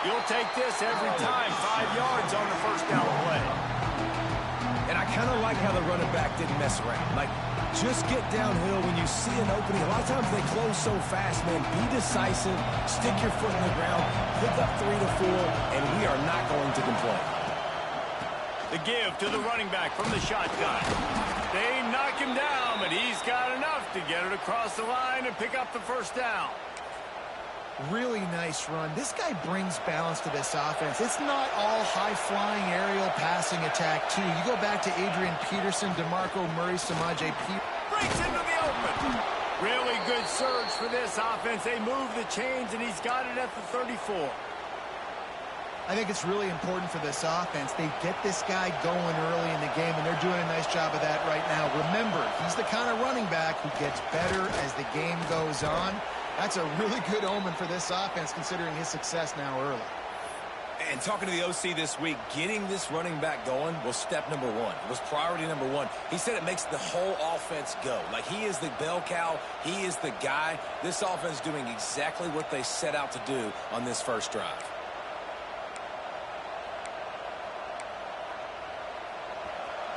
You'll take this every time. 5 yards on the first down play. And I kind of like how the running back didn't mess around. Like, just get downhill when you see an opening. A lot of times they close so fast, man. Be decisive, stick your foot in the ground, pick up 3 to 4, and we are not going to complain. The give to the running back from the shotgun. They knock him down, but he's got enough to get it across the line and pick up the first down. Really nice run. This guy brings balance to this offense. It's not all high-flying aerial passing attack, too. You go back to Adrian Peterson, DeMarco Murray, Samaje P. Breaks into the open. Really good surge for this offense. They move the chains, and he's got it at the 34. I think it's really important for this offense. They get this guy going early in the game, and they're doing a nice job of that right now. Remember, he's the kind of running back who gets better as the game goes on. That's a really good omen for this offense, considering his success now early. And talking to the OC this week, getting this running back going was step number 1. It was priority number 1. He said it makes the whole offense go. Like, he is the bell cow. He is the guy. This offense is doing exactly what they set out to do on this first drive.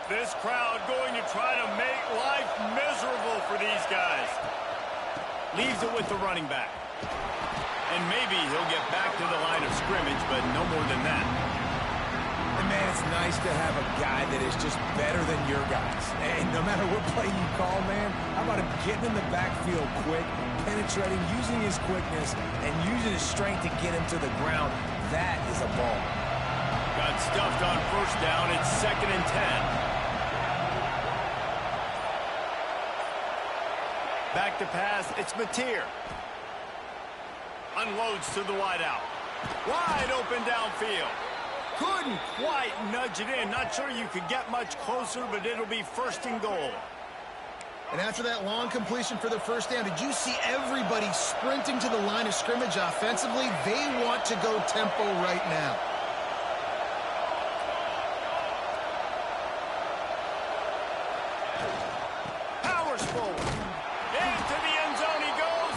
This crowd going to try to make life miserable for these guys. Leaves it with the running back. And maybe he'll get back to the line of scrimmage, but no more than that. And, man, it's nice to have a guy that is just better than your guys. And no matter what play you call, man, how about him getting in the backfield quick, penetrating, using his quickness, and using his strength to get him to the ground. That is a ball. Got stuffed on first down. It's 2nd and 10. Back to pass, it's Mateer. Unloads to the wideout. Wide open downfield. Couldn't quite nudge it in. Not sure you could get much closer, but it'll be 1st and goal. And after that long completion for the first down, did you see everybody sprinting to the line of scrimmage offensively? They want to go tempo right now. Powers forward. Into the end zone he goes.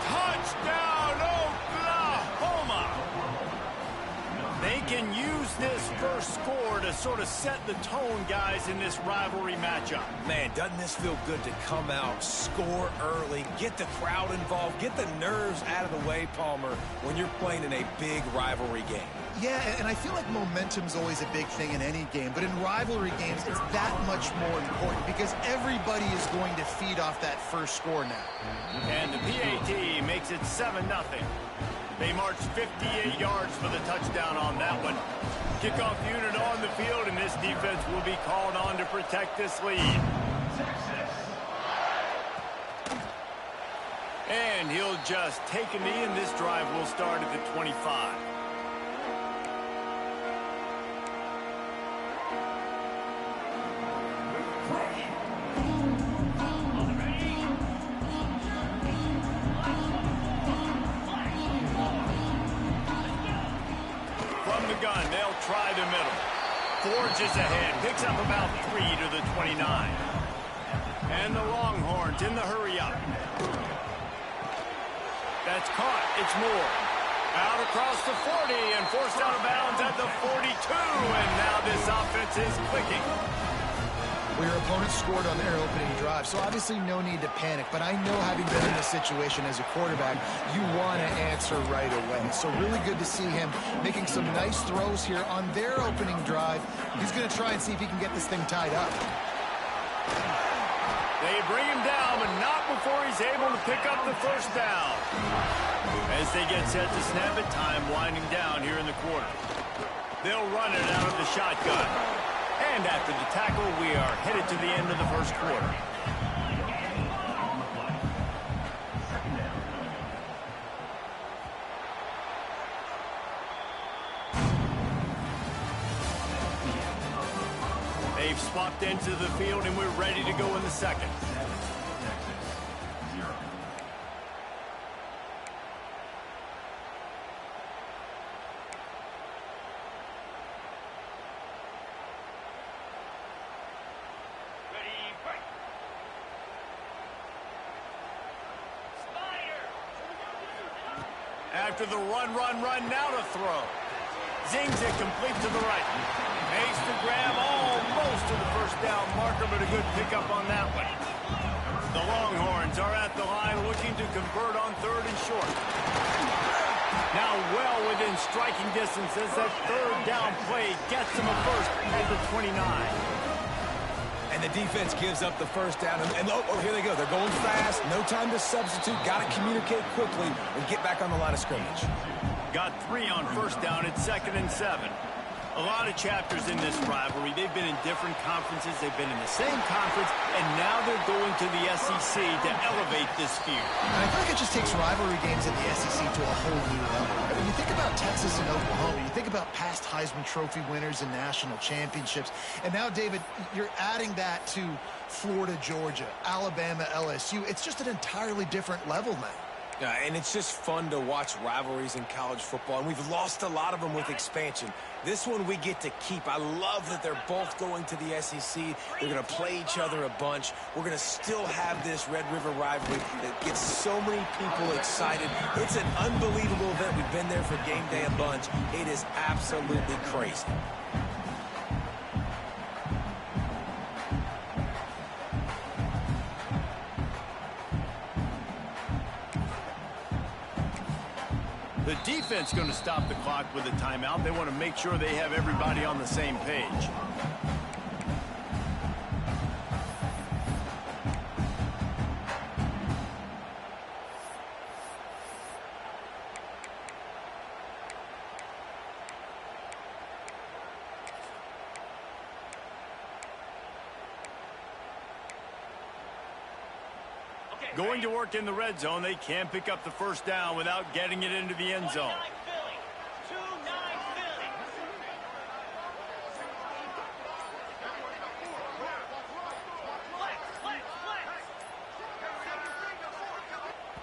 Touchdown, Oklahoma. They can use this first score to sort of set the tone, guys, in this rivalry matchup. Man, doesn't this feel good to come out, score early, get the crowd involved, get the nerves out of the way, Palmer, when you're playing in a big rivalry game? Yeah, and I feel like momentum's always a big thing in any game, but in rivalry games, it's that much more important because everybody is going to feed off that first score now. And the PAT makes it 7-0. They march 58 yards for the touchdown on that one. Kickoff unit on the field, and this defense will be called on to protect this lead. And he'll just take a knee, and this drive will start at the 25. Gun, they'll try the middle. Forges ahead, picks up about 3 to the 29. And the Longhorns in the hurry up. That's caught. It's Moore. Out across the 40 and forced out of bounds at the 42. And now this offense is clicking. Well, your opponent scored on their opening drive, so obviously no need to panic. But I know, having been in this situation as a quarterback, you want to answer right away. So really good to see him making some nice throws here on their opening drive. He's going to try and see if he can get this thing tied up. They bring him down, but not before he's able to pick up the first down. As they get set to snap it, time winding down here in the quarter. They'll run it out of the shotgun. And after the tackle, we are headed to the end of the first quarter. They've swapped into the field, and we're ready to go in the second. After the run, now to throw. Zings it complete to the right. Makes the grab almost to the first down marker, but a good pickup on that one. The Longhorns are at the line looking to convert on 3rd and short. Now well within striking distance as that 3rd down play gets them a first at the 29. And the defense gives up the first down. And oh, here they go. They're going fast. No time to substitute. Got to communicate quickly and get back on the line of scrimmage. Got 3 on first down at 2nd and 7. A lot of chapters in this rivalry. They've been in different conferences. They've been in the same conference. And now they're going to the SEC to elevate this feud. And I feel like it just takes rivalry games in the SEC to a whole new level. I mean, you think about Texas and Oklahoma. You think about past Heisman Trophy winners and national championships. And now, David, you're adding that to Florida, Georgia, Alabama, LSU. It's just an entirely different level now. Yeah, and it's just fun to watch rivalries in college football, and we've lost a lot of them with expansion. This one we get to keep. I love that they're both going to the SEC. They're going to play each other a bunch. We're going to still have this Red River rivalry that gets so many people excited. It's an unbelievable event. We've been there for game day a bunch. It is absolutely crazy. The defense going to stop the clock with a timeout. They want to make sure they have everybody on the same page. Going to work in the red zone. They can't pick up the first down without getting it into the end zone.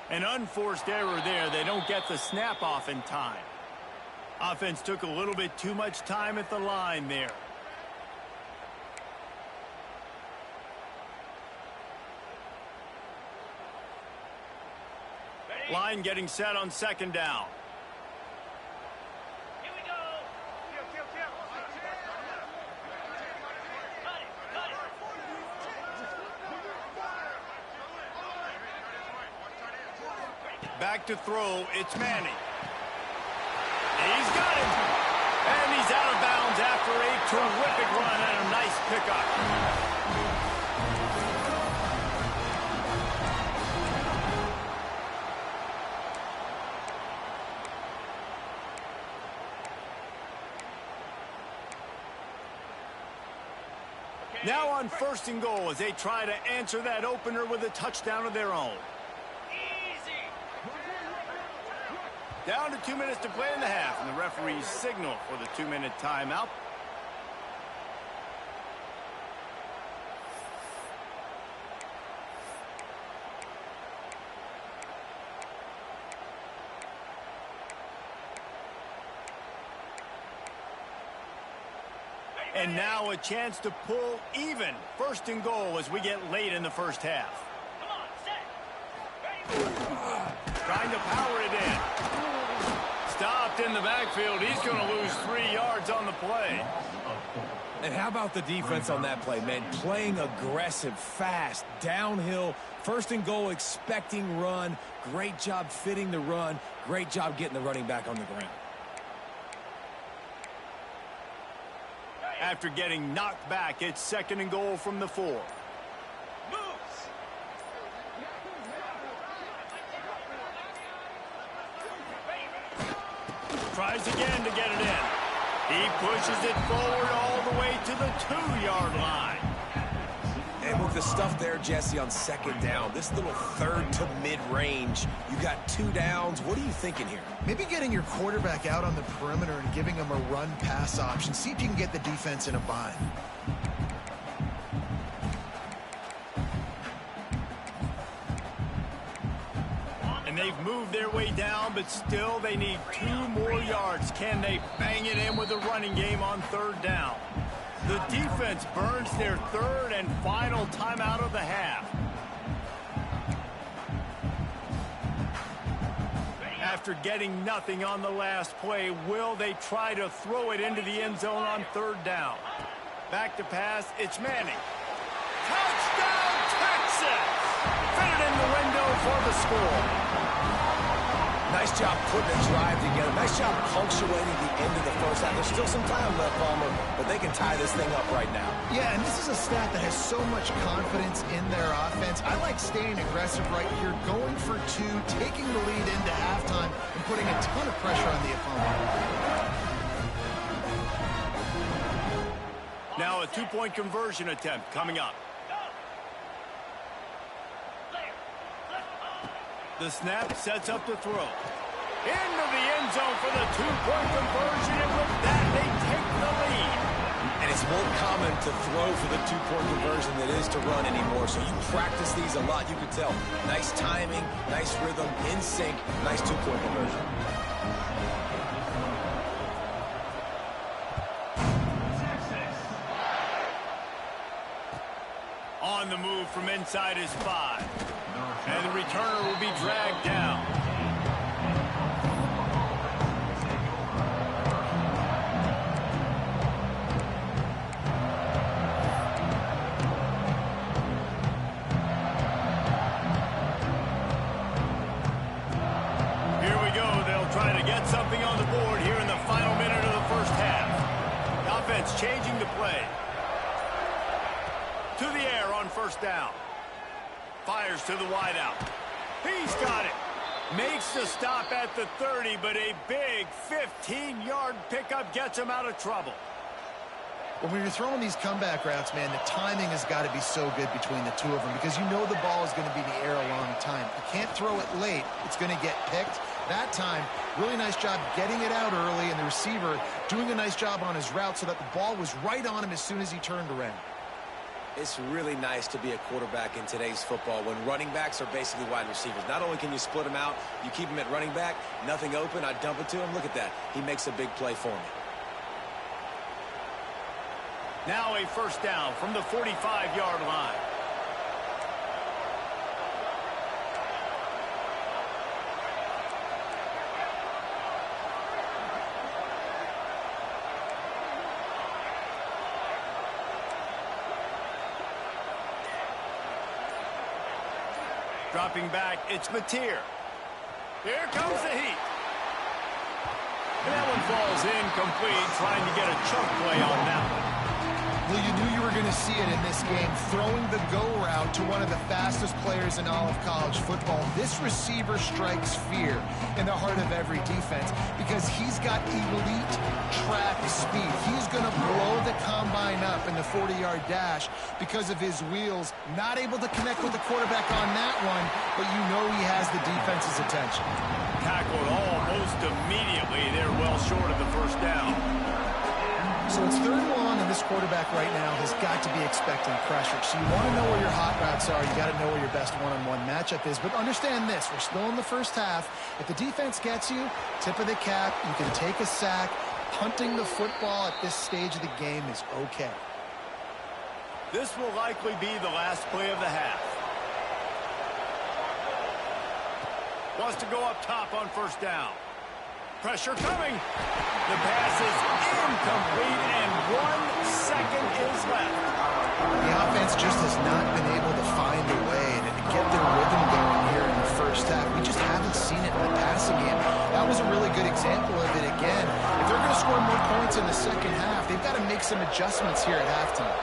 An unforced error there. They don't get the snap off in time. Offense took a little bit too much time at the line there. Line getting set on 2nd down. Here we go. Back to throw. It's Manning. He's got it. And he's out of bounds after a terrific run and a nice pickup. Now on 1st and goal as they try to answer that opener with a touchdown of their own. Easy. Down to 2 minutes to play in the half, and the referees signal for the 2-minute timeout. And now a chance to pull even 1st and goal as we get late in the first half. Come on, set. Ready. Trying to power it in. Stopped in the backfield. He's going to lose 3 yards on the play. And how about the defense on that play, man? Playing aggressive, fast, downhill, 1st and goal, expecting run. Great job fitting the run. Great job getting the running back on the ground. After getting knocked back, it's 2nd and goal from the 4. Moves. Tries again to get it in. He pushes it forward all the way to the 2-yard line. And with the stuff there, Jesse, on 2nd down, this little 3rd to mid-range, you got 2 downs. What are you thinking here? Maybe getting your quarterback out on the perimeter and giving him a run-pass option. See if you can get the defense in a bind. And they've moved their way down, but still they need 2 more yards. Can they bang it in with a running game on 3rd down? The defense burns their 3rd and final timeout of the half. After getting nothing on the last play, will they try to throw it into the end zone on third down? Back to pass, it's Manning. Touchdown, Texas! Fit it in the window for the score. Nice job putting a drive together. Nice job punctuating the end of the first half. There's still some time left, Palmer, but they can tie this thing up right now. Yeah, and this is a stat that has so much confidence in their offense. I like staying aggressive right here, going for two, taking the lead into halftime, and putting a ton of pressure on the opponent. Now a two-point conversion attempt coming up. The snap sets up the throw. Into the end zone for the two-point conversion, and with that, they take the lead. And it's more common to throw for the two-point conversion than it is to run anymore. So you practice these a lot. You can tell. Nice timing, nice rhythm, in sync, nice two-point conversion. On the move from inside his 5. And the returner will be dragged down. Here we go. They'll try to get something on the board here in the final minute of the first half. The offense changing the play. To the air on first down. Fires to the wideout. He's got it. Makes the stop at the 30, but a big 15-yard pickup gets him out of trouble. When you're throwing these comeback routes, man, the timing has got to be so good between the two of them because you know the ball is going to be in the air a long time. You can't throw it late. It's going to get picked. That time, really nice job getting it out early, and the receiver doing a nice job on his route so that the ball was right on him as soon as he turned around. It's really nice to be a quarterback in today's football when running backs are basically wide receivers. Not only can you split them out, you keep them at running back, nothing open, I dump it to him. Look at that. He makes a big play for me. Now a first down from the 45-yard line. Dropping back, it's Mateer. Here comes the heat. And that one falls incomplete, trying to get a chunk play on that one. Well, you knew you were going to see it in this game, throwing the go route to one of the fastest players in all of college football. This receiver strikes fear in the heart of every defense because he's got elite track speed. He's going to blow the combine up in the 40-yard dash because of his wheels. Not able to connect with the quarterback on that one, but you know he has the defense's attention. Tackled almost immediately. They're well short of the first down. So it's 3rd and long, and this quarterback right now has got to be expecting pressure. So you want to know where your hot routes are. You got to know where your best one-on-one matchup is. But understand this, we're still in the first half. If the defense gets you, tip of the cap, you can take a sack. Punting the football at this stage of the game is okay. This will likely be the last play of the half. Wants to go up top on first down. Pressure coming. The pass is incomplete, and 1 second is left. The offense just has not been able to find a way to get their rhythm going here in the first half. We just haven't seen it in the passing game. That was a really good example of it again. If they're going to score more points in the second half, they've got to make some adjustments here at halftime.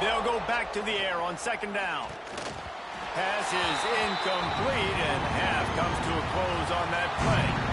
They'll go back to the air on second down. Pass is incomplete, and half comes to a close on that play.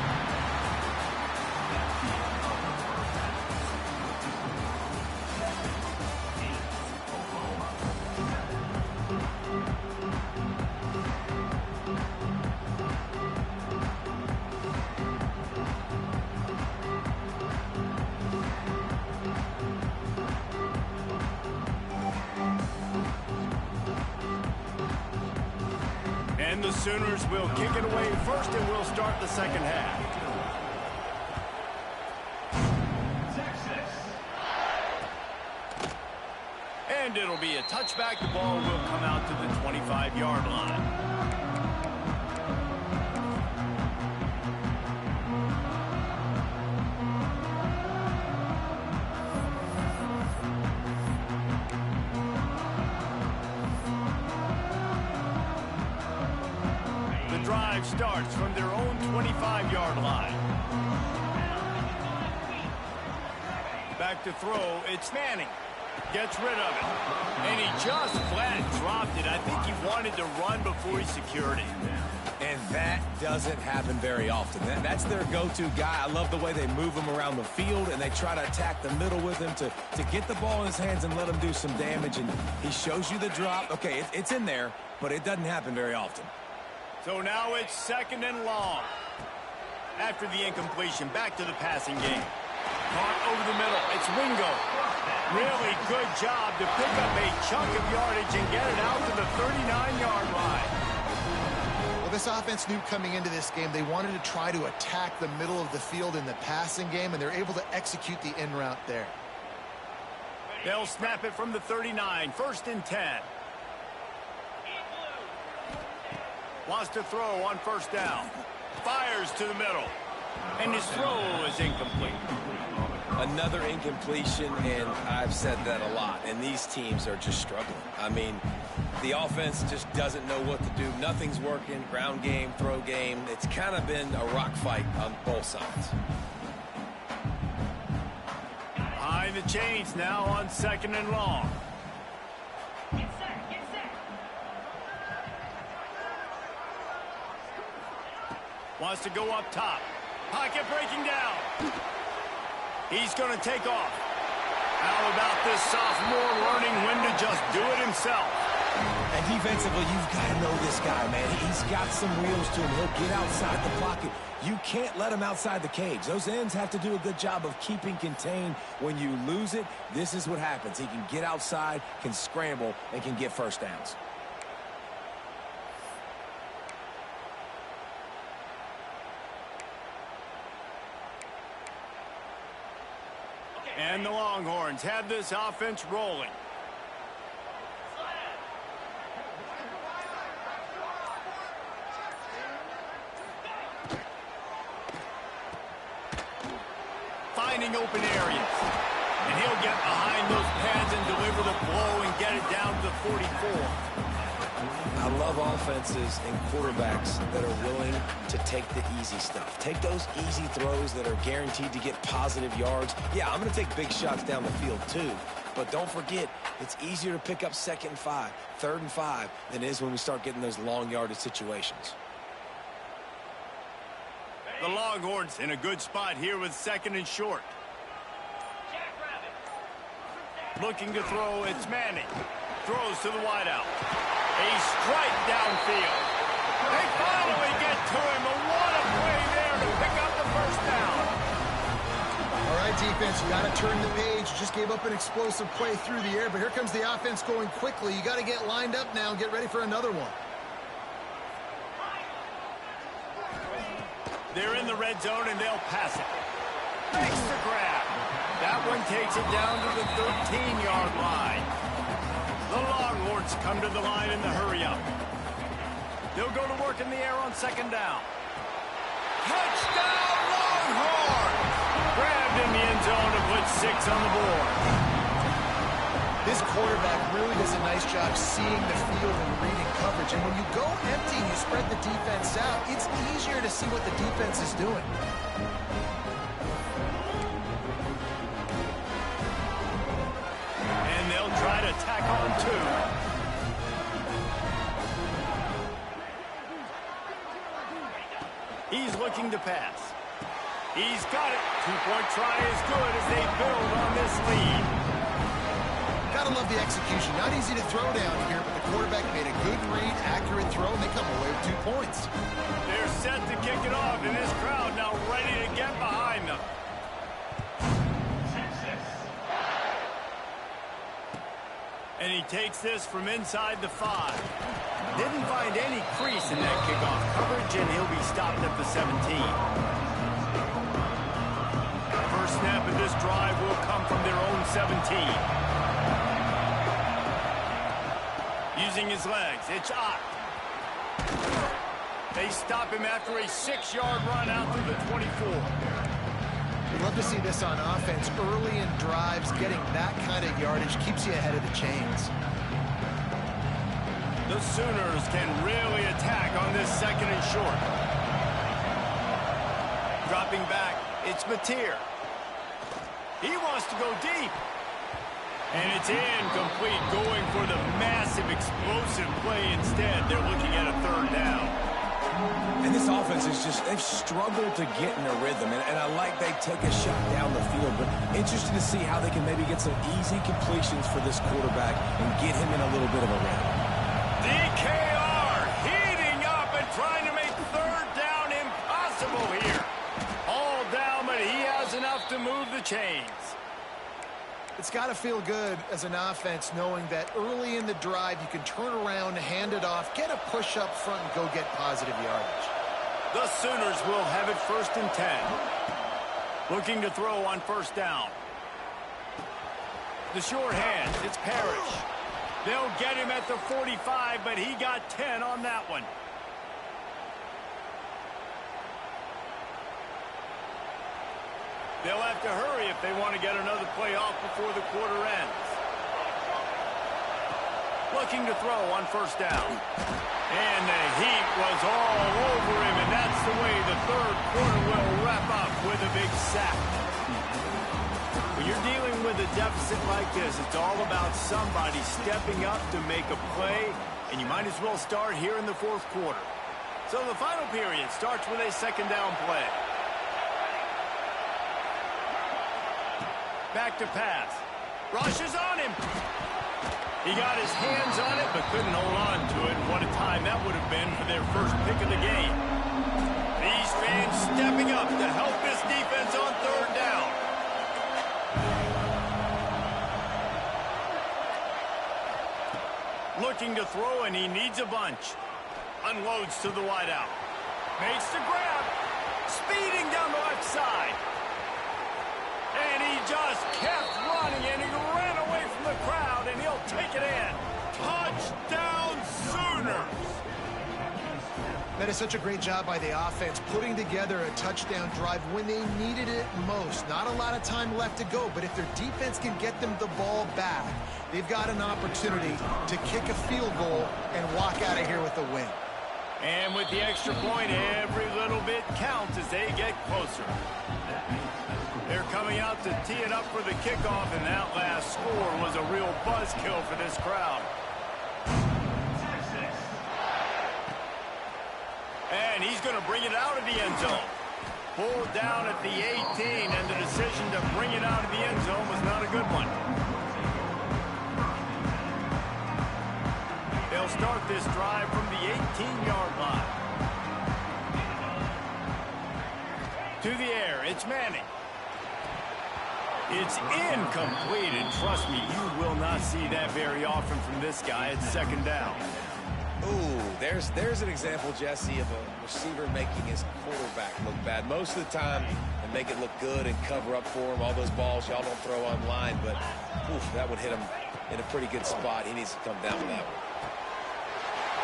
And the Sooners will kick it away first, and we'll start the second half. And it'll be a touchback. The ball will come out to the 25-yard line. drive starts from their own 25-yard line. Back to throw, it's Manning. Gets rid of it. And he just flat dropped it. I think he wanted to run before he secured it. And that doesn't happen very often. That's their go-to guy. I love the way they move him around the field, and they try to attack the middle with him to get the ball in his hands and let him do some damage. And he shows you the drop. Okay, it's in there, but it doesn't happen very often. So now it's 2nd and long. After the incompletion, back to the passing game. Caught over the middle. It's Wingo. Really good job to pick up a chunk of yardage and get it out to the 39-yard line. Well, this offense knew coming into this game they wanted to try to attack the middle of the field in the passing game, and they're able to execute the in route there. They'll snap it from the 39. 1st and 10. Wants to throw on 1st down. Fires to the middle. And his throw is incomplete. Another incompletion, and I've said that a lot, and these teams are just struggling. I mean, the offense just doesn't know what to do. Nothing's working. Ground game, throw game. It's kind of been a rock fight on both sides. Behind the chains now on 2nd and long. Get set, get set. Wants to go up top. Pocket breaking down. He's going to take off. How about this sophomore learning when to just do it himself? And defensively, you've got to know this guy, man. He's got some wheels to him. He'll get outside the pocket. You can't let him outside the cage. Those ends have to do a good job of keeping contained. When you lose it, this is what happens. He can get outside, can scramble, and can get 1st downs. And the Longhorns have this offense rolling. Finding open areas. And he'll get behind those pads and deliver the blow and get it down to the 44. I love offenses and quarterbacks that are willing to take the easy stuff. Take those easy throws that are guaranteed to get positive yards. Yeah, I'm going to take big shots down the field too, but don't forget, it's easier to pick up 2nd and 5, 3rd and 5 than it is when we start getting those long yardage situations. The Longhorns in a good spot here with 2nd and short. Looking to throw, it's Manning. Throws to the wideout. A strike downfield. They finally get to him, and what a play there to pick up the 1st down. All right, defense, you got to turn the page. You just gave up an explosive play through the air, but here comes the offense going quickly. You got to get lined up now and get ready for another one. They're in the red zone, and they'll pass it. Makes the grab. That one takes it down to the 13-yard line. The Longhorns come to the line in the hurry-up. They'll go to work in the air on 2nd down. Touchdown, Longhorns! Grabbed in the end zone to put 6 on the board. This quarterback really does a nice job seeing the field and reading coverage. And when you go empty and you spread the defense out, it's easier to see what the defense is doing. And they'll try to tack on 2. He's looking to pass. He's got it. 2-point try is good as they build on this lead. Gotta love the execution. Not easy to throw down here, but the quarterback made a good read, accurate throw, and they come away with 2 points. They're set to kick it off, and this crowd now ready to get behind them. And he takes this from inside the 5. Didn't find any crease in that kickoff coverage, and he'll be stopped at the 17. First snap of this drive will come from their own 17. Using his legs, it's Ott. They stop him after a 6-yard run out to the 24. We'd love to see this on offense. Early in drives, getting that kind of yardage keeps you ahead of the chains. The Sooners can really attack on this second and short. Dropping back, it's Mateer. He wants to go deep. And it's incomplete, going for the massive explosive play instead. They're looking at a third down. And this offense is just, they've struggled to get in a rhythm. And I like they take a shot down the field, but interesting to see how they can maybe get some easy completions for this quarterback and get him in a little bit of a rhythm. DKR heating up and trying to make third down impossible here. All down, but he has enough to move the chains. It's got to feel good as an offense knowing that early in the drive you can turn around, hand it off, get a push up front, and go get positive yardage. The Sooners will have it 1st and 10. Looking to throw on first down. The short hand, it's Parrish. They'll get him at the 45, but he got 10 on that one. They'll have to hurry if they want to get another play off before the quarter ends. Looking to throw on first down. And the heat was all over him, and that's the way the third quarter will wrap up with a big sack. When you're dealing with a deficit like this, it's all about somebody stepping up to make a play, and you might as well start here in the fourth quarter. So the final period starts with a second down play. Back to pass. Rush is on him. He got his hands on it, but couldn't hold on to it. What a time that would have been for their first pick of the game. These fans stepping up to help this defense on third down. Looking to throw, and he needs a bunch. Unloads to the wideout. Makes the grab. Speeding down the left side. And he just kept running, and he ran away from the crowd, and he'll take it in. Touchdown, Sooners! That is such a great job by the offense, putting together a touchdown drive when they needed it most. Not a lot of time left to go, but if their defense can get them the ball back, they've got an opportunity to kick a field goal and walk out of here with a win. And with the extra point, every little bit counts as they get closer. They're coming out to tee it up for the kickoff, and that last score was a real buzzkill for this crowd. And he's going to bring it out of the end zone. Pulled down at the 18, and the decision to bring it out of the end zone was not a good one. They'll start this drive from the 18-yard line. To the air, it's Manning. It's incomplete, and trust me, you will not see that very often from this guy at second down. Ooh, there's an example, Jesse, of a receiver making his quarterback look bad. Most of the time, they make it look good and cover up for him. All those balls y'all don't throw online, but oof, that would hit him in a pretty good spot. He needs to come down with that one.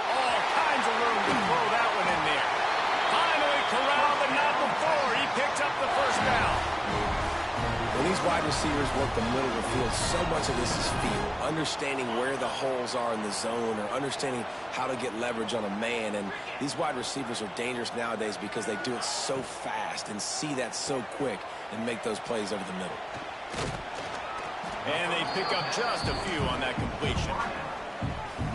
All kinds of room to throw that one in there. Finally corralled, but not before. He picks up the first down. When these wide receivers work the middle of the field, so much of this is feel. Understanding where the holes are in the zone, or understanding how to get leverage on a man. And these wide receivers are dangerous nowadays because they do it so fast and see that so quick and make those plays over the middle. And they pick up just a few on that completion.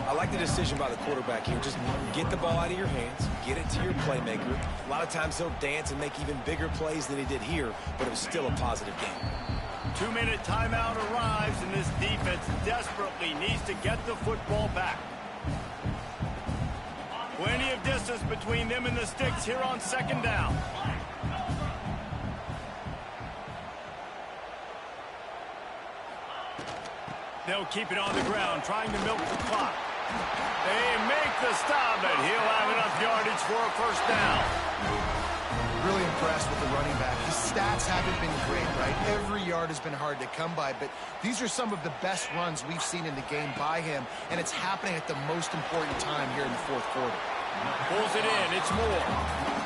I like the decision by the quarterback here. Just get the ball out of your hands, get it to your playmaker. A lot of times he'll dance and make even bigger plays than he did here, but it was still a positive game. 2-minute timeout arrives, and this defense desperately needs to get the football back. Plenty of distance between them and the sticks here on second down. They'll keep it on the ground, trying to milk the clock. They make the stop, but he'll have enough yardage for a first down. Really impressed with the running back. His stats haven't been great, right? Every yard has been hard to come by, but these are some of the best runs we've seen in the game by him, and it's happening at the most important time here in the fourth quarter. Pulls it in, it's Moore.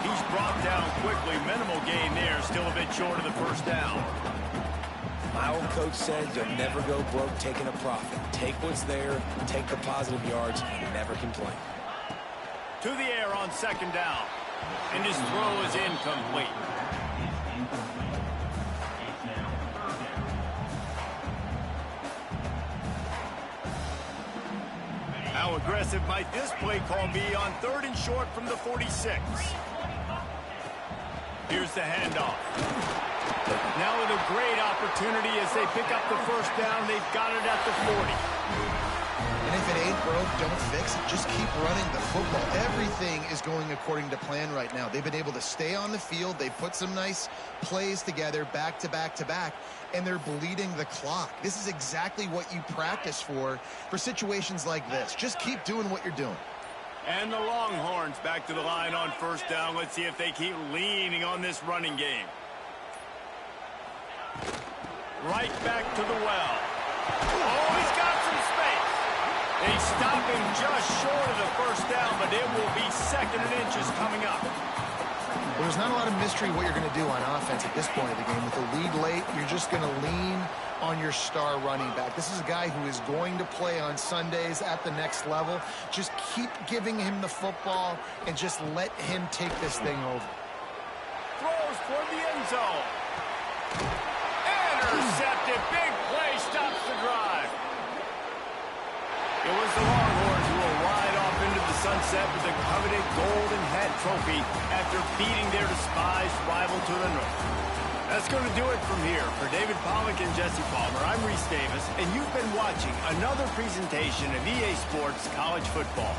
He's brought down quickly. Minimal gain there, still a bit short of the first down. My old coach said you'll never go broke taking a profit. Take what's there, take the positive yards, and never complain. To the air on second down. And his throw is incomplete. How aggressive might this play call be on 3rd and short from the 46? Here's the handoff. Now with a great opportunity as they pick up the first down. They've got it at the 40. And if it ain't broke, don't fix it. Just keep running the football. Everything is going according to plan right now. They've been able to stay on the field. They've put some nice plays together back to back to back, and they're bleeding the clock. This is exactly what you practice for situations like this. Just keep doing what you're doing. And the Longhorns back to the line on first down. Let's see if they keep leaning on this running game. Right back to the well. Oh, he's got some space. They stop him just short of the first down, but it will be 2nd and inches coming up. Well, there's not a lot of mystery what you're going to do on offense at this point of the game. With the lead late, you're just going to lean on your star running back. This is a guy who is going to play on Sundays at the next level. Just keep giving him the football and just let him take this thing over. Throws toward the end zone. Intercepted. Big play stops the drive. It was the Longhorns who will ride off into the sunset with the coveted Golden Hat Trophy after beating their despised rival to the north. That's going to do it from here. For David Pollack and Jesse Palmer, I'm Reese Davis, and you've been watching another presentation of EA Sports College Football.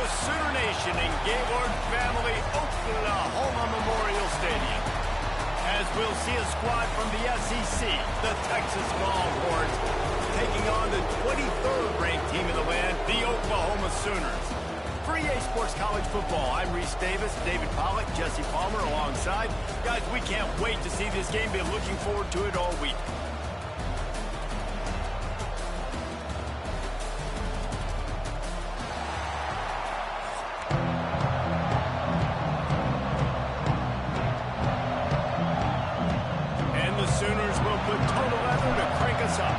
the Sooner Nation and Gaylord family Oklahoma Memorial Stadium. As we'll see a squad from the SEC, the Texas Longhorns, taking on the 23rd ranked team in the land, the Oklahoma Sooners. For EA Sports College Football, I'm Reese Davis, David Pollack, Jesse Palmer alongside. Guys, we can't wait to see this game. Been looking forward to it all week. And the Sooners will put total leather to crank us up.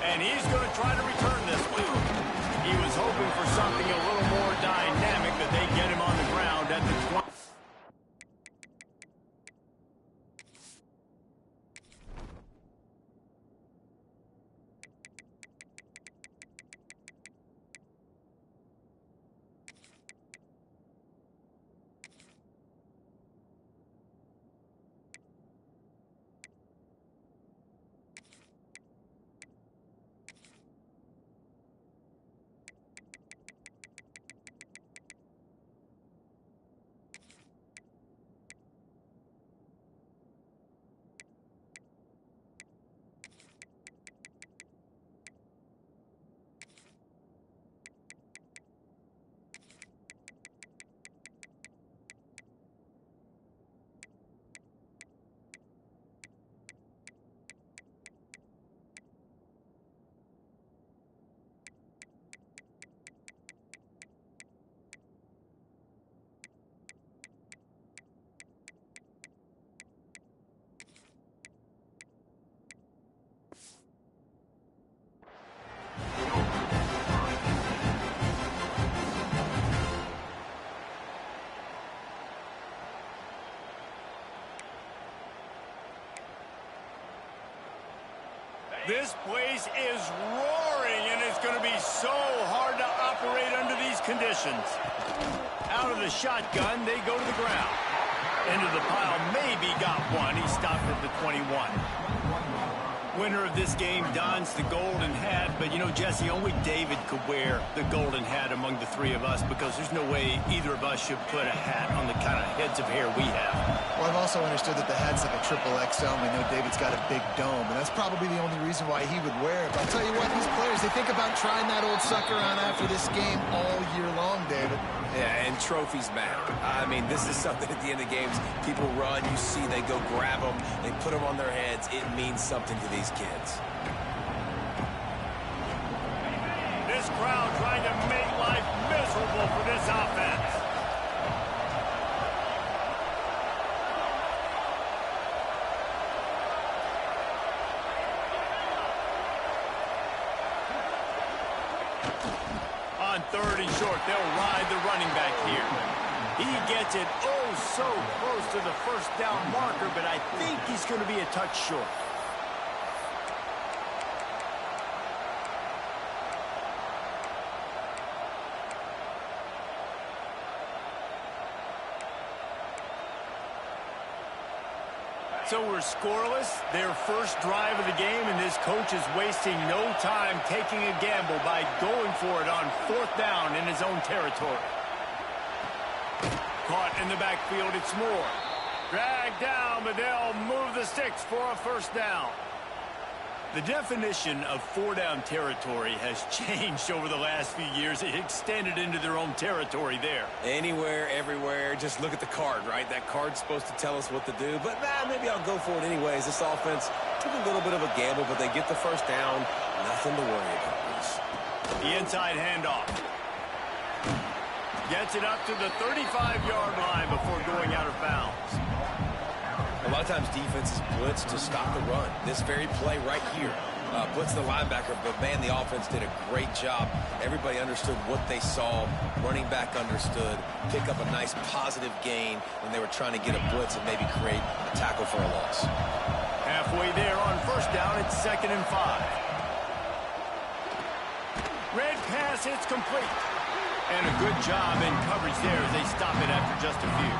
And he's going to try to return this one. He was hoping for something a little more dynamic, but they get him on the ground at the 20. This place is roaring, and it's going to be so hard to operate under these conditions. Out of the shotgun, they go to the ground. Into the pile, maybe got one. He stopped at the 21. Winner of this game dons the golden hat, but you know, Jesse, only David could wear the golden hat among the three of us because there's no way either of us should put a hat on the kind of heads of hair we have. Well, I've also understood that the hat's like a triple XL, and we know David's got a big dome, and that's probably the only reason why he would wear it. But I'll tell you what, these players, they think about trying that old sucker on after this game all year long, David. Yeah, and trophies matter. I mean, this is something at the end of games. People run, you see, they go grab them, they put them on their heads. It means something to these kids. This crowd trying to make life miserable for this offense. On 3rd and short, they'll ride the running back here. He gets it oh so close to the first down marker, but I think he's going to be a touch short. So we're scoreless, their first drive of the game, and this coach is wasting no time taking a gamble by going for it on 4th down in his own territory. Caught in the backfield, it's Moore. Dragged down, but they'll move the sticks for a 1st down. The definition of 4-down territory has changed over the last few years. It extended into their own territory there. Anywhere, everywhere, just look at the card, right? That card's supposed to tell us what to do, but maybe I'll go for it anyways. This offense took a little bit of a gamble, but they get the 1st down. Nothing to worry about, Bruce. The inside handoff. Gets it up to the 35-yard line before going out of bounds. A lot of times defenses blitz to stop the run. This very play right here, blitz the linebacker, but man, the offense did a great job. Everybody understood what they saw. Running back understood. Pick up a nice positive gain when they were trying to get a blitz and maybe create a tackle for a loss. Halfway there on 1st down, it's 2nd and 5. Red pass, it's complete. And a good job in coverage there as they stop it after just a few.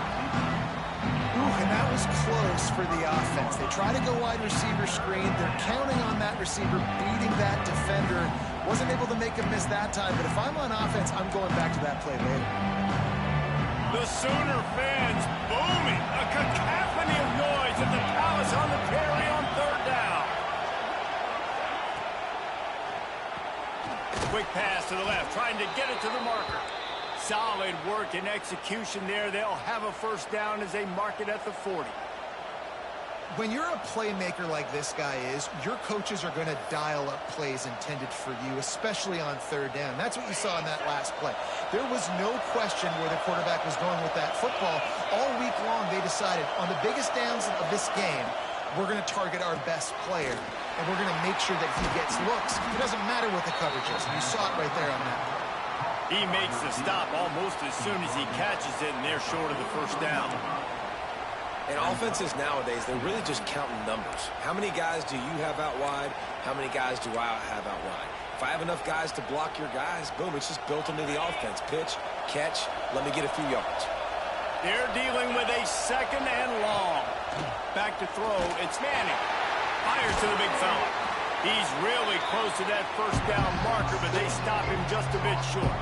And that was close for the offense. They try to go wide receiver screen. They're counting on that receiver beating that defender. Wasn't able to make a miss that time, but if I'm on offense, I'm going back to that play later. The Sooner fans booming. A cacophony of noise at the Palace on the carry on third down. Quick pass to the left, trying to get it to the marker. Solid work and execution there. They'll have a first down as they mark it at the 40. When you're a playmaker like this guy is, your coaches are going to dial up plays intended for you, especially on third down. That's what you saw in that last play. There was no question where the quarterback was going with that football. All week long, they decided on the biggest downs of this game, we're going to target our best player, and we're going to make sure that he gets looks. It doesn't matter what the coverage is. You saw it right there on that play. He makes the stop almost as soon as he catches it, and they're short of the first down. And offenses nowadays, they're really just counting numbers. How many guys do you have out wide? How many guys do I have out wide? If I have enough guys to block your guys, boom, it's just built into the offense. Pitch, catch, let me get a few yards. They're dealing with a second and long. Back to throw, it's Manning. Fires to the big fella. He's really close to that first down marker, but they stop him just a bit short.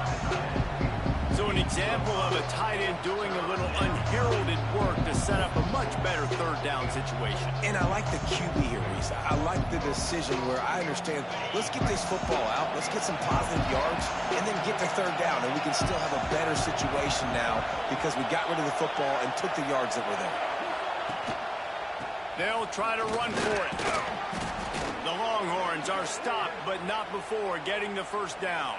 So an example of a tight end doing a little unheralded work to set up a much better third down situation. And I like the QB here, Reese. I like the decision where I understand, let's get this football out, let's get some positive yards, and then get to third down, and we can still have a better situation now because we got rid of the football and took the yards that were there. They'll try to run for it. The Longhorns are stopped, but not before getting the first down.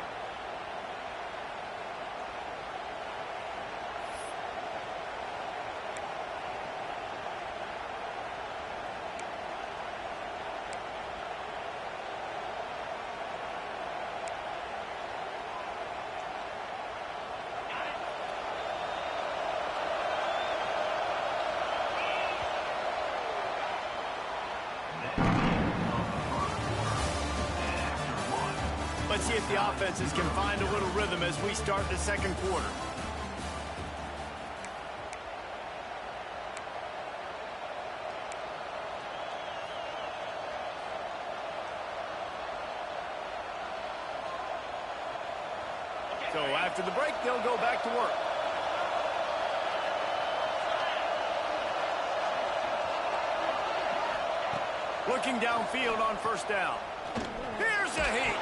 Let's see if the offenses can find a little rhythm as we start the second quarter. So after the break, they'll go back to work. Looking downfield on first down. Here's a heat.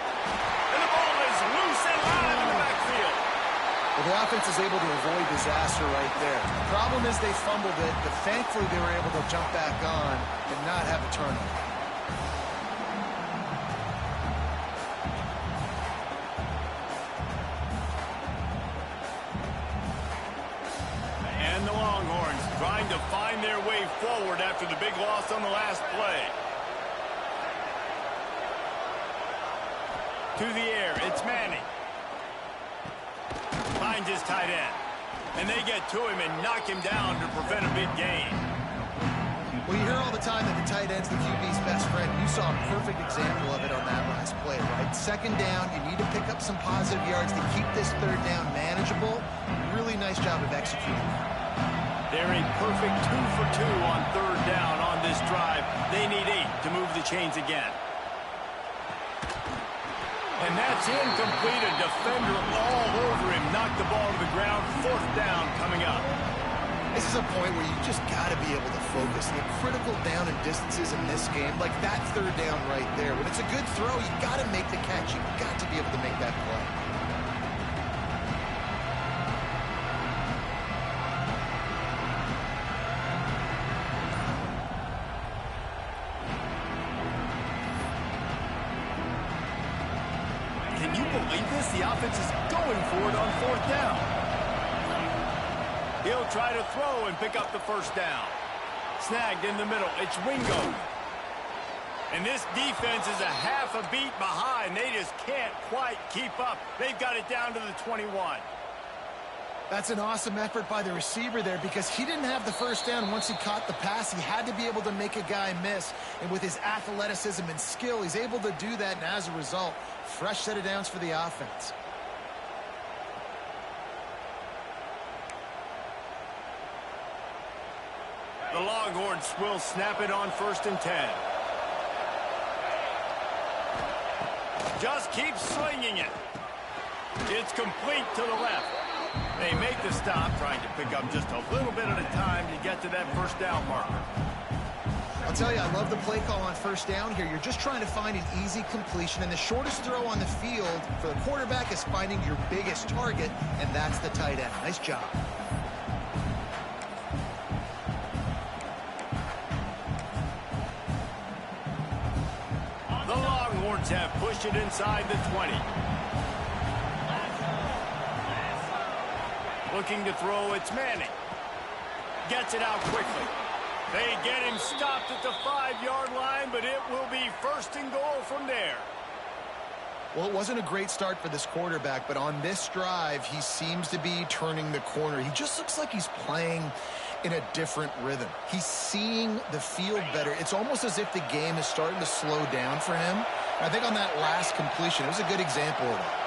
And the ball is loose and live in the backfield. Well, the offense is able to avoid disaster right there. The problem is they fumbled it, but thankfully they were able to jump back on and not have a turnover. And the Longhorns trying to find their way forward after the big loss on the last play. To the air, it's Manning. Finds his tight end. And they get to him and knock him down to prevent a big gain. Well, you hear all the time that the tight end's the QB's best friend. You saw a perfect example of it on that last play, right? Second down, you need to pick up some positive yards to keep this third down manageable. Really nice job of executing that. They're a perfect 2 for 2 on third down on this drive. They need 8 to move the chains again. And that's incomplete. A defender all over him. Knocked the ball to the ground. Fourth down coming up. This is a point where you just got to be able to focus. The critical down and distances in this game, like that third down right there. When it's a good throw, you got to make the catch. You've got to be able to make that play. Can you believe this? The offense is going for it on fourth down. He'll try to throw and pick up the first down. Snagged in the middle. It's Wingo. And this defense is a half a beat behind. They just can't quite keep up. They've got it down to the 21. That's an awesome effort by the receiver there because he didn't have the first down once he caught the pass. He had to be able to make a guy miss. And with his athleticism and skill, he's able to do that. And as a result, fresh set of downs for the offense. The Longhorns will snap it on 1st and 10. Just keep slinging it. It's complete to the left. They make the stop, trying to pick up just a little bit at a time to get to that first down marker. I'll tell you, I love the play call on 1st down here. You're just trying to find an easy completion, and the shortest throw on the field for the quarterback is finding your biggest target, and that's the tight end. Nice job. The Longhorns have pushed it inside the 20. Looking to throw, it's Manning. Gets it out quickly. They get him stopped at the 5-yard line, but it will be 1st and goal from there. Well, it wasn't a great start for this quarterback, but on this drive, he seems to be turning the corner. He just looks like he's playing in a different rhythm. He's seeing the field better. It's almost as if the game is starting to slow down for him. And I think on that last completion, it was a good example of that.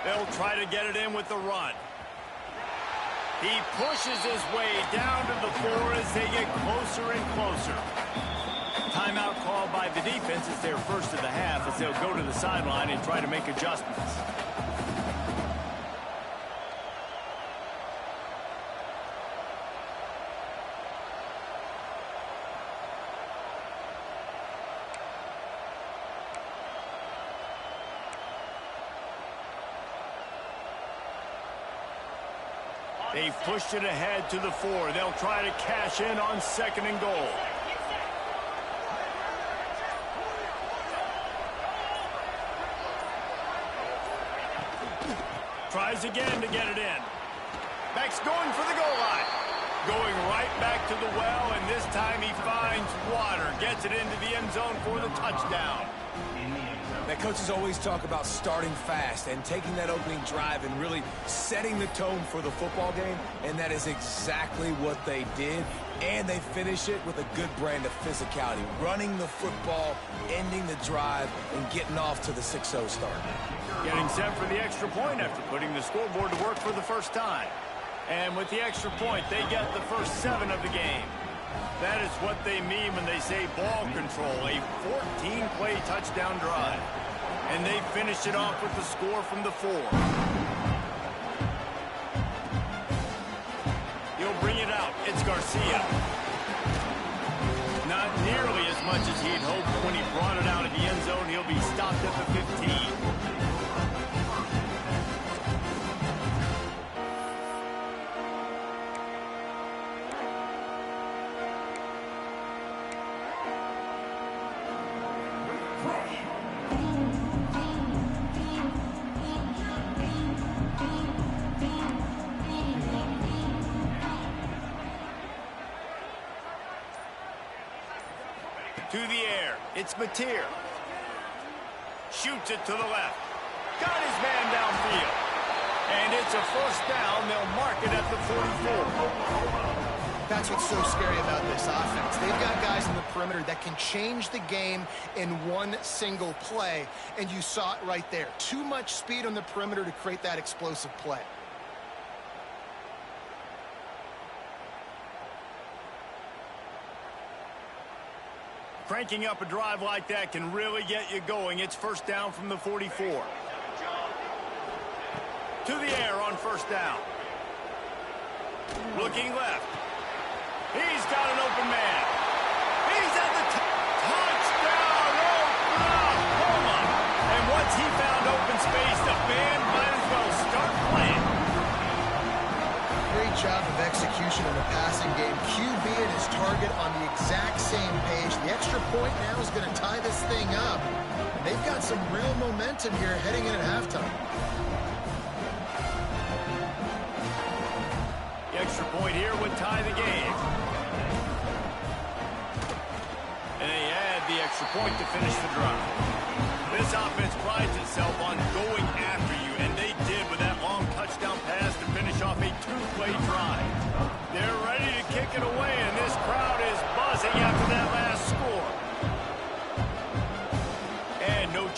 They'll try to get it in with the run. He pushes his way down to the 4 as they get closer and closer. Timeout called by the defense as their first of the half, as they'll go to the sideline and try to make adjustments. They've pushed it ahead to the 4. They'll try to cash in on 2nd and goal. Tries again to get it in. Beck's going for the goal line. Going right back to the well, and this time he finds water. Gets it into the end zone for the touchdown. Now, coaches always talk about starting fast and taking that opening drive and really setting the tone for the football game, and that is exactly what they did, and they finish it with a good brand of physicality, running the football, ending the drive, and getting off to the 6-0 start. Getting set for the extra point after putting the scoreboard to work for the first time. And with the extra point, they get the first 7 of the game. That is what they mean when they say ball control, a 14-play touchdown drive. And they finish it off with the score from the 4. He'll bring it out. It's Garcia. Not nearly as much as he'd hoped when he brought it out of the end zone. He'll be stopped at the 15. To the air, it's Mateer. Shoots it to the left. Got his man downfield. And it's a first down. They'll mark it at the 44. That's what's so scary about this offense. They've got guys in the perimeter that can change the game in one single play, and you saw it right there. Too much speed on the perimeter to create that explosive play. Cranking up a drive like that can really get you going. It's first down from the 44. To the air on first down. Looking left. He's got an open man. He's at the touchdown. Oklahoma. And once he found open space, the band might as well start playing. Great job of execution in the passing game. QB and his target on the exact same page. The extra point now is going to tie this thing up. And they've got some real momentum here heading in at halftime. The extra point here would tie the game. And they add the extra point to finish the drive. This offense prides itself on going after you, and they did with that long touchdown pass to finish off a 2-play drive. They're ready to kick it away, and this crowd is buzzing after that last score.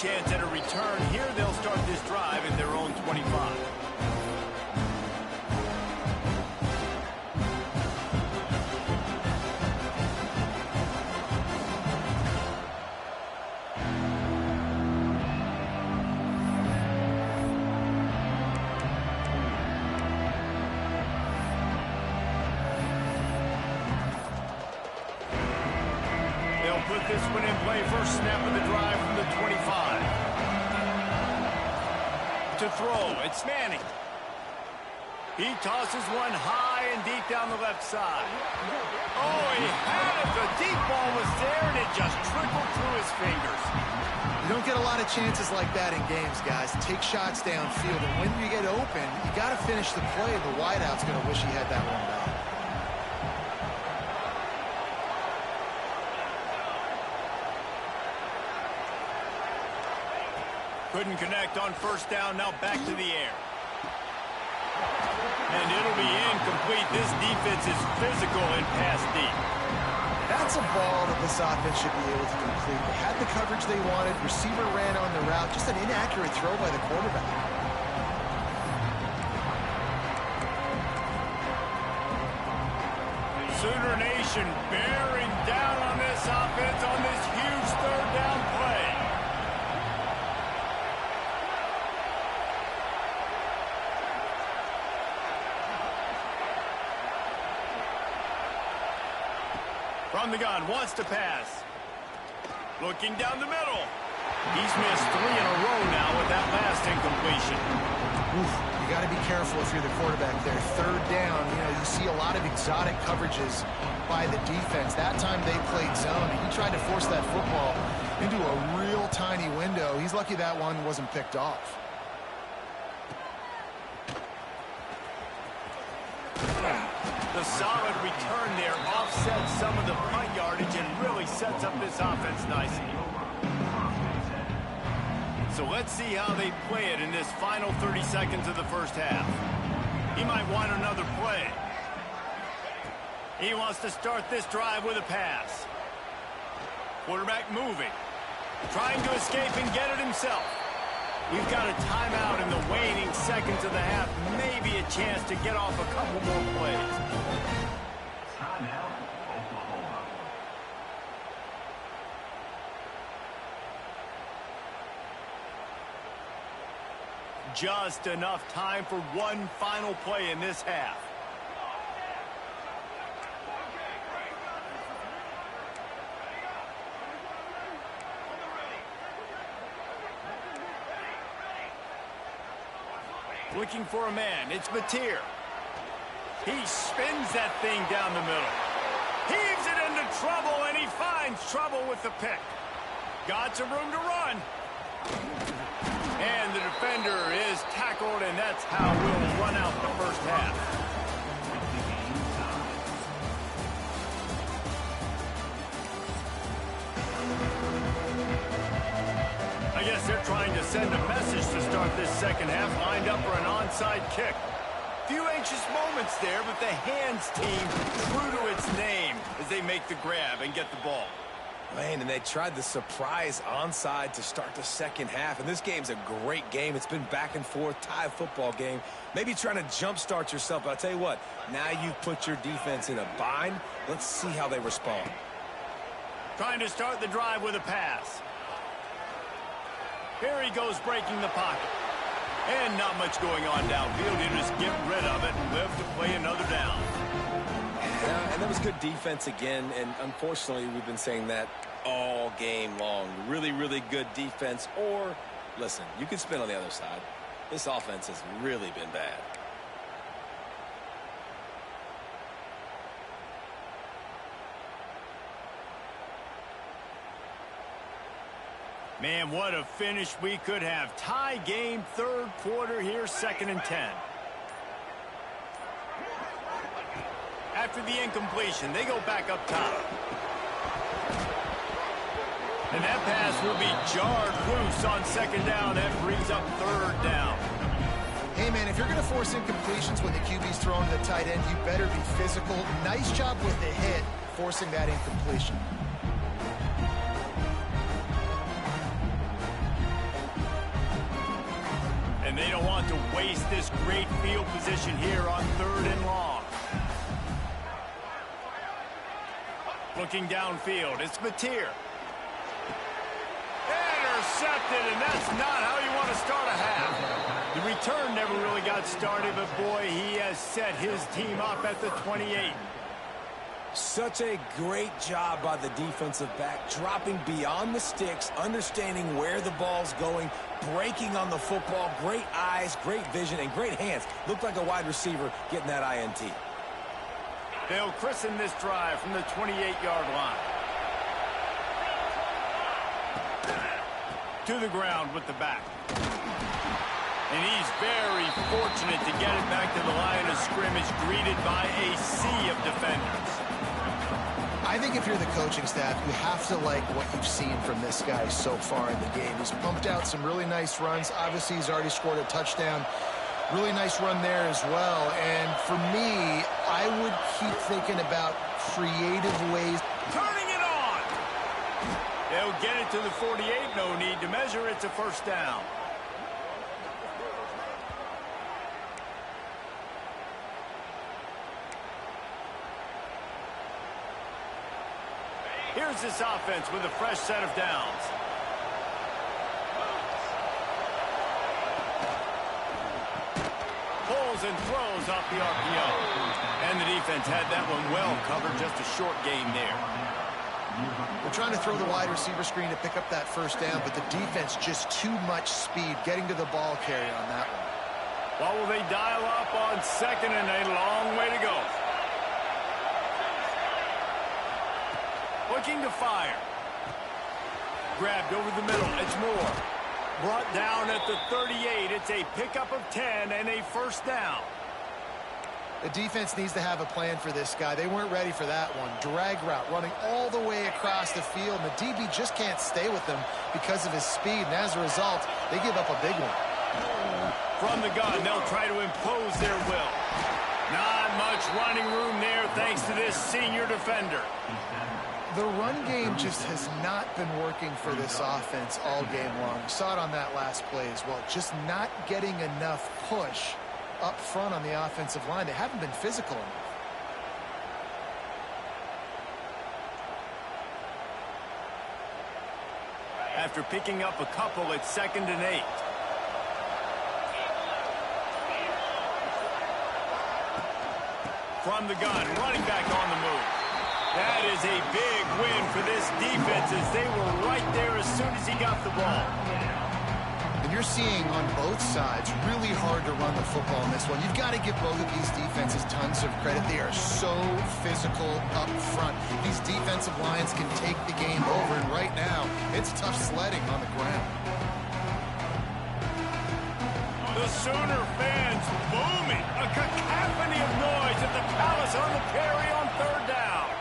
chance at a return. Here they'll start this drive at their own 25. Put this one in play. First snap of the drive from the 25. To throw, it's Manning. He tosses one high and deep down the left side. Oh, he had it. The deep ball was there, and it just trickled through his fingers. You don't get a lot of chances like that in games, guys. Take shots downfield, and when you get open, you got to finish the play. The wideout's going to wish he had that one back. Couldn't connect on first down, now back to the air. And it'll be incomplete. This defense is physical and pass deep. That's a ball that this offense should be able to complete. They had the coverage they wanted. Receiver ran on the route. Just an inaccurate throw by the quarterback. Sooner Nation bearing down on this offense on this huge third down play. From the gun, wants to pass. Looking down the middle. He's missed 3 in a row now with that last incompletion. Oof, you got to be careful if you're the quarterback there. Third down, you see a lot of exotic coverages by the defense. That time they played zone, and he tried to force that football into a real tiny window. He's lucky that one wasn't picked off. The solid return there offsets some of the punt yardage and really sets up this offense nicely. So let's see how they play it in this final 30 seconds of the first half. He might want another play. He wants to start this drive with a pass. Quarterback moving. Trying to escape and get it himself. We've got a timeout in the waning seconds of the half. Maybe a chance to get off a couple more plays. Just enough time for one final play in this half. Looking for a man. It's Mateer. He spins that thing down the middle. Heaves it into trouble, and he finds trouble with the pick. Got some room to run. And the defender is tackled, and that's how we'll run out the first half. I guess they're trying to send a message to start this second half, lined up for an onside kick. Few anxious moments there, but the hands team true to its name as they make the grab and get the ball. Man, and they tried the surprise onside to start the second half. And this game's a great game. It's been back and forth, tie football game. Maybe trying to jumpstart yourself. But I'll tell you what, now you've put your defense in a bind. Let's see how they respond. Trying to start the drive with a pass. Here he goes breaking the pocket. And not much going on downfield. You just get rid of it and live to play another down. Yeah, and that was good defense again, and unfortunately we've been saying that all game long. Really, really good defense, or, listen, you can spin on the other side. This offense has really been bad. Man, what a finish we could have. Tie game, third quarter here, 2nd and 10. After the incompletion, they go back up top. And that pass will be jarred loose on 2nd down. That brings up 3rd down. Hey, man, if you're going to force incompletions when the QB's throwing to the tight end, you better be physical. Nice job with the hit, forcing that incompletion. And they don't want to waste this great field position here on 3rd and long. Looking downfield, it's Mateer. Intercepted, and that's not how you want to start a half. The return never really got started, but boy, he has set his team up at the 28. Such a great job by the defensive back, dropping beyond the sticks, understanding where the ball's going, breaking on the football. Great eyes, great vision, and great hands. Looked like a wide receiver getting that INT. They'll christen this drive from the 28-yard line. To the ground with the back. And he's very fortunate to get it back to the line of scrimmage, greeted by a sea of defenders. I think if you're the coaching staff, you have to like what you've seen from this guy so far in the game. He's pumped out some really nice runs. Obviously, he's already scored a touchdown. Really nice run there as well. And for me, I would keep thinking about creative ways. Turning it on! They'll get it to the 48. No need to measure. It's a first down. Here's this offense with a fresh set of downs. Pulls and throws off the RPO. And the defense had that one well covered. Just a short gain there. They're trying to throw the wide receiver screen to pick up that first down, but the defense just too much speed getting to the ball carrier on that one. Well, will they dial up on 2nd and a long way to go? Looking to fire. Grabbed over the middle. It's Moore. Brought down at the 38. It's a pickup of 10 and a first down. The defense needs to have a plan for this guy. They weren't ready for that one. Drag route running all the way across the field. And the DB just can't stay with him because of his speed. And as a result, they give up a big one. From the gun, they'll try to impose their will. Not much running room there thanks to this senior defender. The run game just has not been working for this offense all game long. We saw it on that last play as well. Just not getting enough push up front on the offensive line. They haven't been physical enough. After picking up a couple, it's 2nd and 8. From the gun, running back on the move. That is a big win for this defense as they were right there as soon as he got the ball. And you're seeing on both sides really hard to run the football in this one. You've got to give both of these defenses tons of credit. They are so physical up front. These defensive lines can take the game over, and right now, it's tough sledding on the ground. The Sooner fans booming. A cacophony of noise at the Palace on the carry on 3rd down.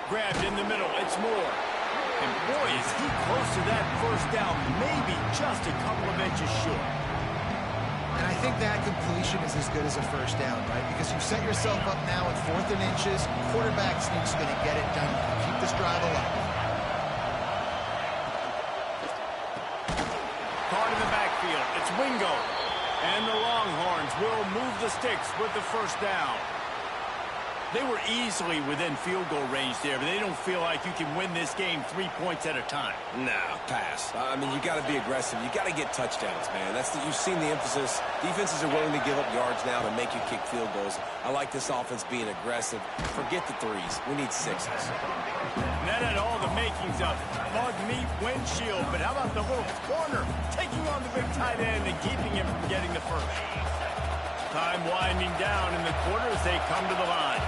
Grabbed in the middle. It's Moore. And boy, is he close to that first down. Maybe just a couple of inches short. And I think that completion is as good as a first down, right? Because you set yourself up now at 4th and inches. Quarterback sneak's going to get it done. Keep this drive alive. Caught in the backfield. It's Wingo. And the Longhorns will move the sticks with the first down. They were easily within field goal range there, but they don't feel like you can win this game 3 points at a time. Nah, pass. I mean, you got to be aggressive. You got to get touchdowns, man. You've seen the emphasis. Defenses are willing to give up yards now to make you kick field goals. I like this offense being aggressive. Forget the threes. We need sixes. And that had all the makings of bug meat windshield, but how about the little corner taking on the big tight end and keeping him from getting the first? Time winding down in the quarter as they come to the line.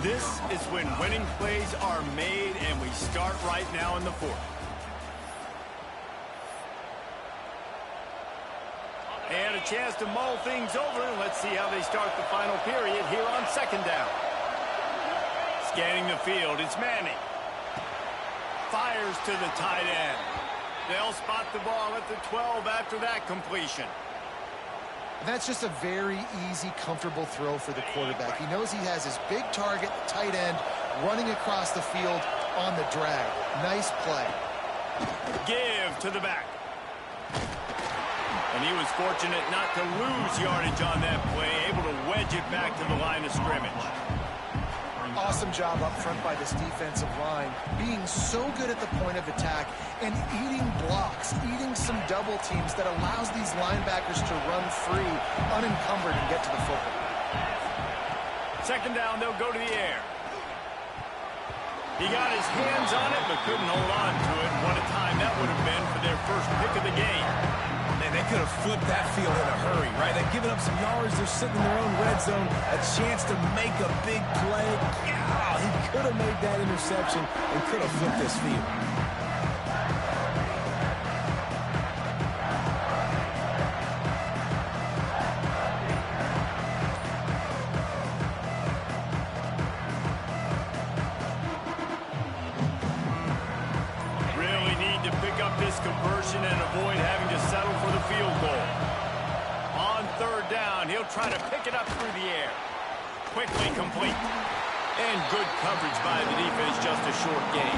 This is when winning plays are made, and we start right now in the 4th. And a chance to mull things over. Let's see how they start the final period here on 2nd down. Scanning the field, it's Manning. Fires to the tight end. They'll spot the ball at the 12 after that completion. That's just a very easy, comfortable throw for the quarterback. He knows he has his big target, the tight end, running across the field on the drag. Nice play. Give to the back. And he was fortunate not to lose yardage on that play, able to wedge it back to the line of scrimmage. Awesome job up front by this defensive line, being so good at the point of attack and eating blocks, eating some double teams that allows these linebackers to run free, unencumbered, and get to the football. Second down, they'll go to the air. He got his hands on it, but couldn't hold on to it. What a time that would have been for their first pick of the game. Man, they could have flipped that field in a hurry, right? They've given up some yards. They're sitting in their own red zone. A chance to make a big play. Yeah, he could have made that interception and could have flipped this field. Conversion and avoid having to settle for the field goal. On third down, he'll try to pick it up through the air. Quickly complete. And good coverage by the defense, just a short gain.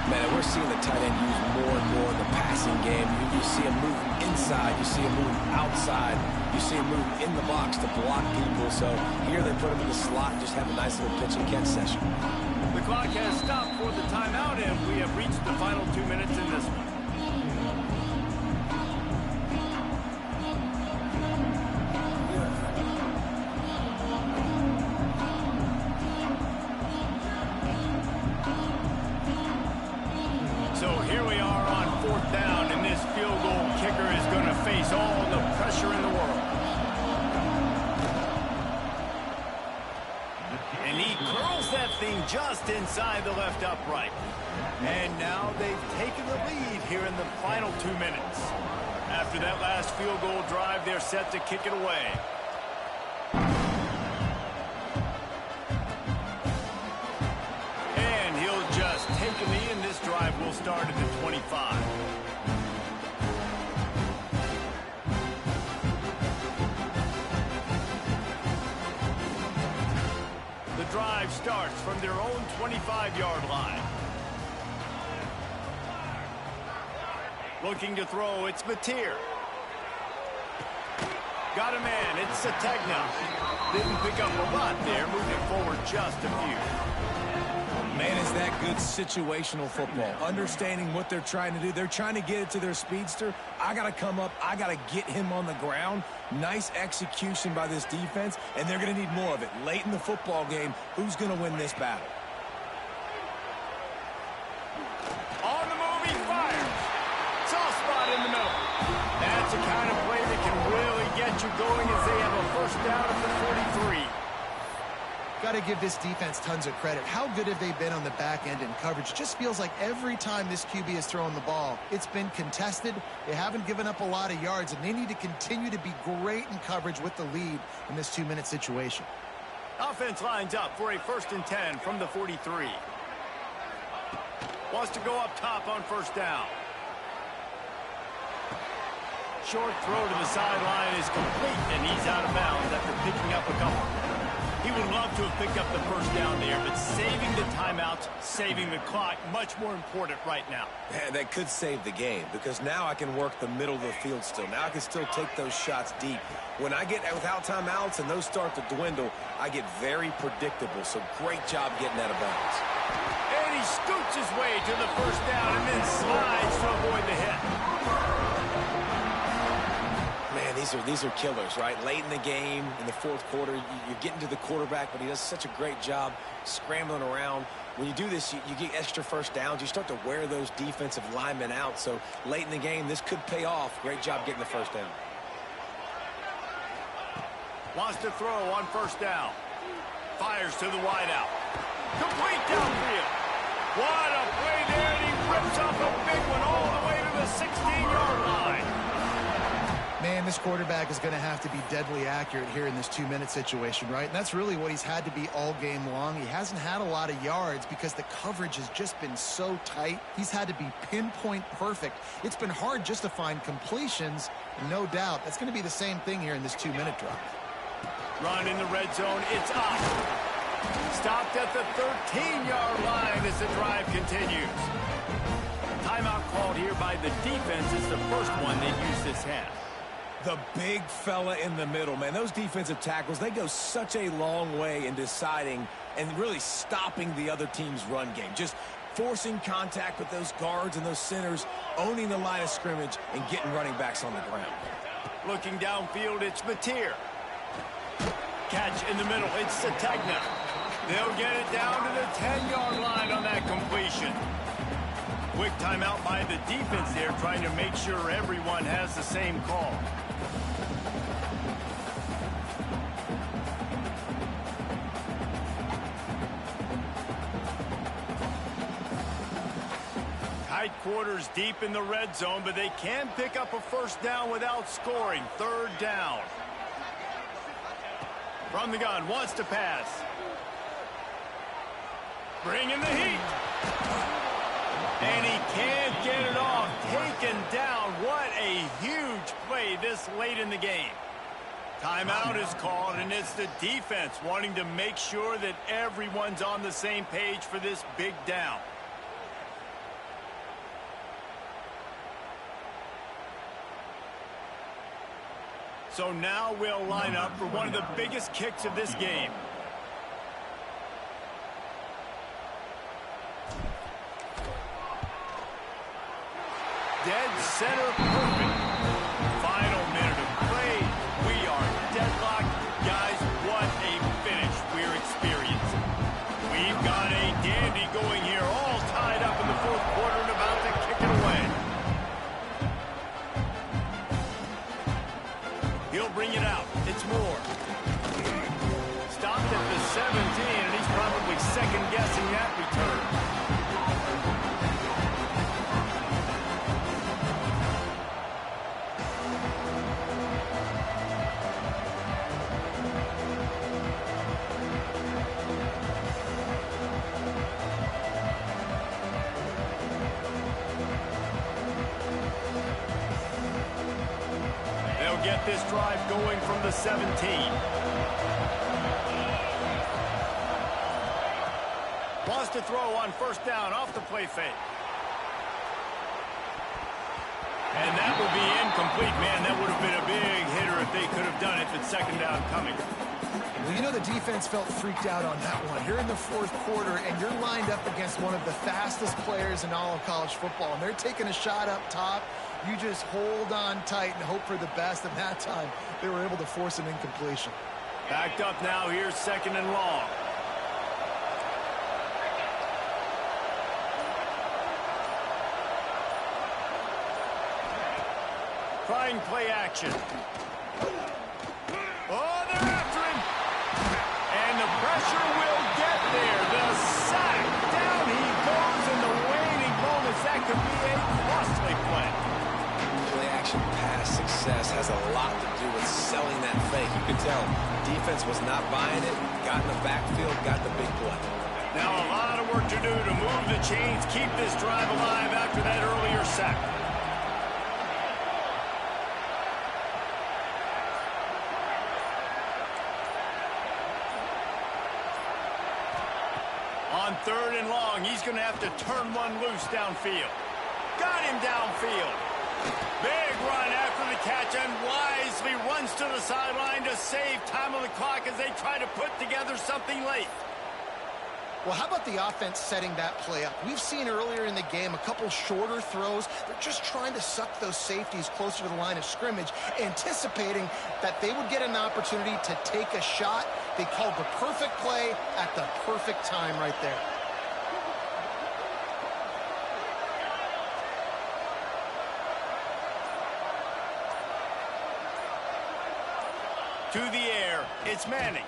Man, we're seeing the tight end used more and more in the passing game. You see him moving inside. You see him moving outside. You see him moving in the box to block people. So here they put him in the slot and just have a nice little pitch and catch session. The clock has stopped for the timeout, and we have reached the final 2 minutes in this one. So here we are on fourth down, and this field goal kicker is going to face all the pressure in the world. And he curls that thing just inside the left upright. And now they've taken the lead here in the final 2 minutes. After that last field goal drive, they're set to kick it away. And he'll just take a knee, and this drive will start at the 25. The drive starts from their own 25-yard line. Looking to throw, it's Mateer. Got a man, it's Sategna. Didn't pick up a lot there, moving forward just a few. Man, is that good situational football. Understanding what they're trying to do. They're trying to get it to their speedster. I got to come up. I got to get him on the ground. Nice execution by this defense, and they're going to need more of it. Late in the football game, who's going to win this battle? On the move, he fires. Soft spot in the middle. That's the kind of play that can really get you going as they have a first down at the 43. Got to give this defense tons of credit. How good have they been on the back end in coverage? Just feels like every time this QB has thrown the ball, it's been contested. They haven't given up a lot of yards, and they need to continue to be great in coverage with the lead in this 2-minute situation. Offense lines up for a 1st and 10 from the 43. Wants to go up top on first down. Short throw to the sideline is complete, and he's out of bounds after picking up a couple. He would love to have picked up the first down there, but saving the timeouts, saving the clock, much more important right now. Yeah, that could save the game, because now I can work the middle of the field still. Now I can still take those shots deep. When I get without timeouts and those start to dwindle, I get very predictable. So great job getting out of bounds. And he scoots his way to the first down and then slides to avoid the hit. Man, these are killers, right? Late in the game, in the fourth quarter, you're getting to the quarterback, but he does such a great job scrambling around. When you do this, you get extra first downs. You start to wear those defensive linemen out. So late in the game, this could pay off. Great job getting the first down. Wants to throw on first down. Fires to the wideout. Complete downfield. What a play there, and he rips off a big one all the way to the 16-yard line. Man, this quarterback is going to have to be deadly accurate here in this 2-minute situation, right? And that's really what he's had to be all game long. He hasn't had a lot of yards because the coverage has just been so tight. He's had to be pinpoint perfect. It's been hard just to find completions, no doubt. That's going to be the same thing here in this 2-minute drive. Run in the red zone, it's up. Stopped at the 13-yard line as the drive continues. Timeout called here by the defense. It's the first one they've used this half. The big fella in the middle, man. Those defensive tackles, they go such a long way in deciding and really stopping the other team's run game. Just forcing contact with those guards and those centers, owning the line of scrimmage, and getting running backs on the ground. Looking downfield, it's Mateer. Catch in the middle, it's Sategna. They'll get it down to the 10-yard line on that completion. Quick timeout by the defense there, trying to make sure everyone has the same call. Tight quarters deep in the red zone, but they can pick up a first down without scoring. Third down. From the gun, wants to pass. Bringing the heat. And he can't get it off. Taken down. What a huge play this late in the game. Timeout is called, and it's the defense wanting to make sure that everyone's on the same page for this big down. So now we'll line up for one of the biggest kicks of this game. Dead center perfect. Final minute of play. We are deadlocked. Guys, what a finish we're experiencing. We've got a dandy going here, all tied up in the fourth quarter and about to kick it away. He'll bring it out. It's Moore. Stopped at the 17, and he's probably second-guessing that return. Get this drive going from the 17. Wants to throw on first down off the play fake. And that will be incomplete. Man, that would have been a big hitter if they could have done it, but second down coming. Well, you know, the defense felt freaked out on that one. You're in the fourth quarter, and you're lined up against one of the fastest players in all of college football, and they're taking a shot up top. You just hold on tight and hope for the best, and that time they were able to force an incompletion. Backed up now, here's second and long. Trying play action. Oh, they're after him. And the pressure will get there. The sack. Down he goes in the waning moments. That could be a costly play. Play-action pass success has a lot to do with selling that fake. You can tell defense was not buying it, got in the backfield, got the big play. Now a lot of work to do to move the chains, keep this drive alive after that earlier sack. On third and long, he's going to have to turn one loose downfield. Got him downfield. Big run after the catch, and wisely runs to the sideline to save time on the clock as they try to put together something late. Well, how about the offense setting that play up? We've seen earlier in the game a couple shorter throws. They're just trying to suck those safeties closer to the line of scrimmage, anticipating that they would get an opportunity to take a shot. They called the perfect play at the perfect time right there. To the air, it's Manning.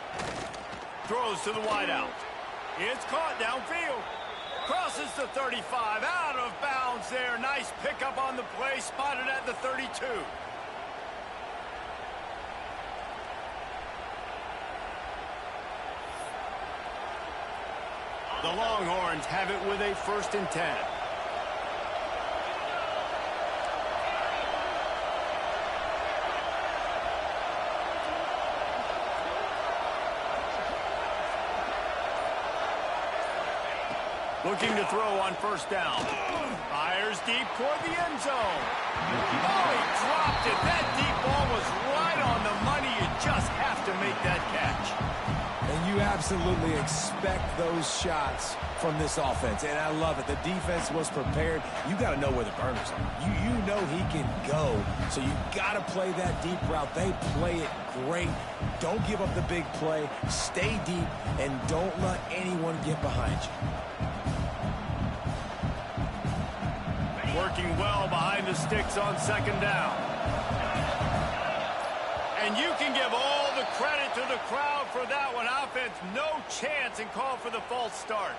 Throws to the wideout. It's caught downfield. Crosses the 35, out of bounds there. Nice pickup on the play, spotted at the 32. The Longhorns have it with a 1st and 10. Looking to throw on 1st down. Fires deep toward the end zone. Oh, he dropped it. That deep ball was right on the money. You just have to make that catch. And you absolutely expect those shots from this offense, and I love it. The defense was prepared. You got to know where the burners are. You know he can go, so you got to play that deep route. They play it great. Don't give up the big play. Stay deep, and don't let anyone get behind you. Working well behind the sticks on 2nd down. And you can give all the credit to the crowd for that one. Offense, no chance, and call for the false start.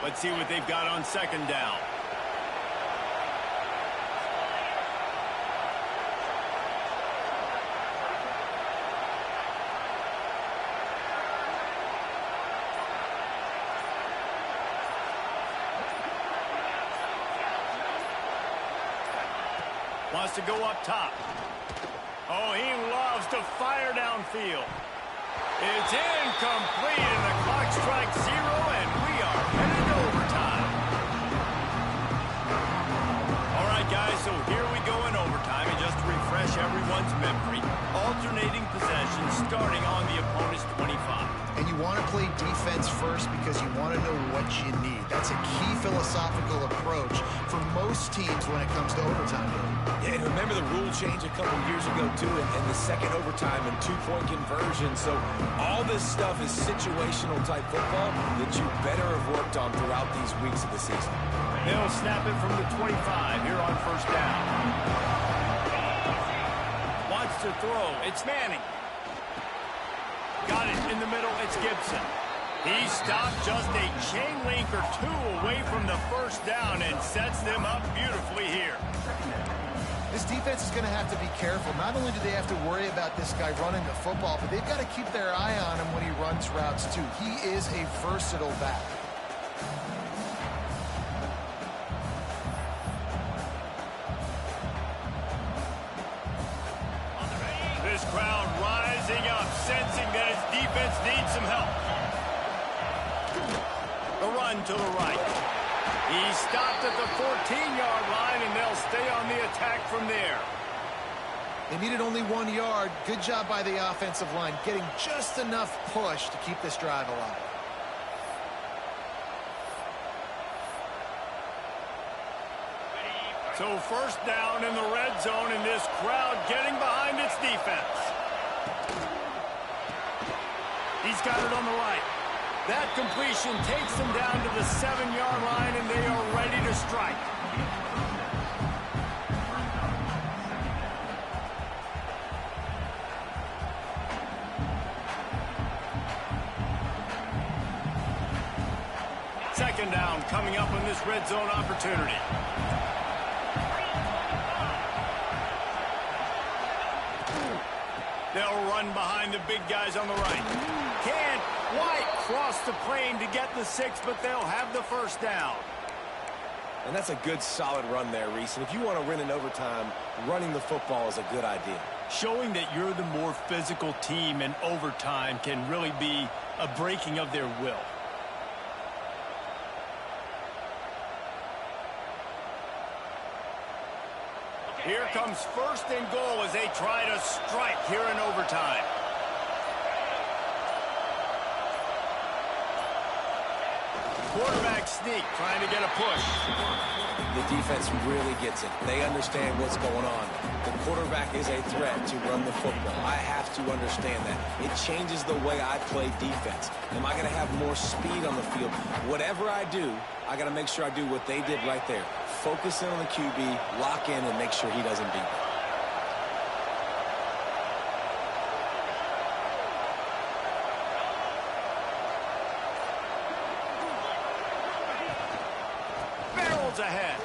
Let's see what they've got on 2nd down. Wants to go up top. Oh, he loves to fire downfield. It's incomplete, and the clock strikes 0, and we are headed to overtime. All right, guys, so here we go in overtime, and just to refresh everyone's memory, alternating possession starting on the opponent's 25. And you want to play defense first because you want to know what you need. That's a key philosophical approach for most teams when it comes to overtime. Yeah, and remember the rule change a couple years ago, too, and the second overtime and 2-point conversion. So all this stuff is situational type football that you better have worked on throughout these weeks of the season. They'll snap it from the 25 here on 1st down. Wants to throw. It's Manning. Got it in the middle. It's Gibson. He stopped just a chain link or 2 away from the 1st down and sets them up beautifully here. This defense is going to have to be careful. Not only do they have to worry about this guy running the football, but they've got to keep their eye on him when he runs routes, too. He is a versatile back. This crowd rising up, sensing that its defense needs some help. The run to the right. He stopped at the 14-yard line, and they'll stay on the attack from there. They needed only 1 yard. Good job by the offensive line, getting just enough push to keep this drive alive. So 1st down in the red zone, and this crowd getting behind its defense. He's got it on the right. That completion takes them down to the 7-yard line, and they are ready to strike. Second down coming up on this red zone opportunity. They'll run behind the big guys on the right. Can't quite cross the plane to get the 6, but they'll have the 1st down. And that's a good, solid run there, Reese. And if you want to win in overtime, running the football is a good idea. Showing that you're the more physical team in overtime can really be a breaking of their will. Here comes 1st and goal as they try to strike here in overtime. Quarterback sneak, trying to get a push. The defense really gets it. They understand what's going on. The quarterback is a threat to run the football. I have to understand that. It changes the way I play defense. Am I going to have more speed on the field? Whatever I do, I got to make sure I do what they did right there. Focus in on the QB, lock in, and make sure he doesn't beat me. Barrels ahead.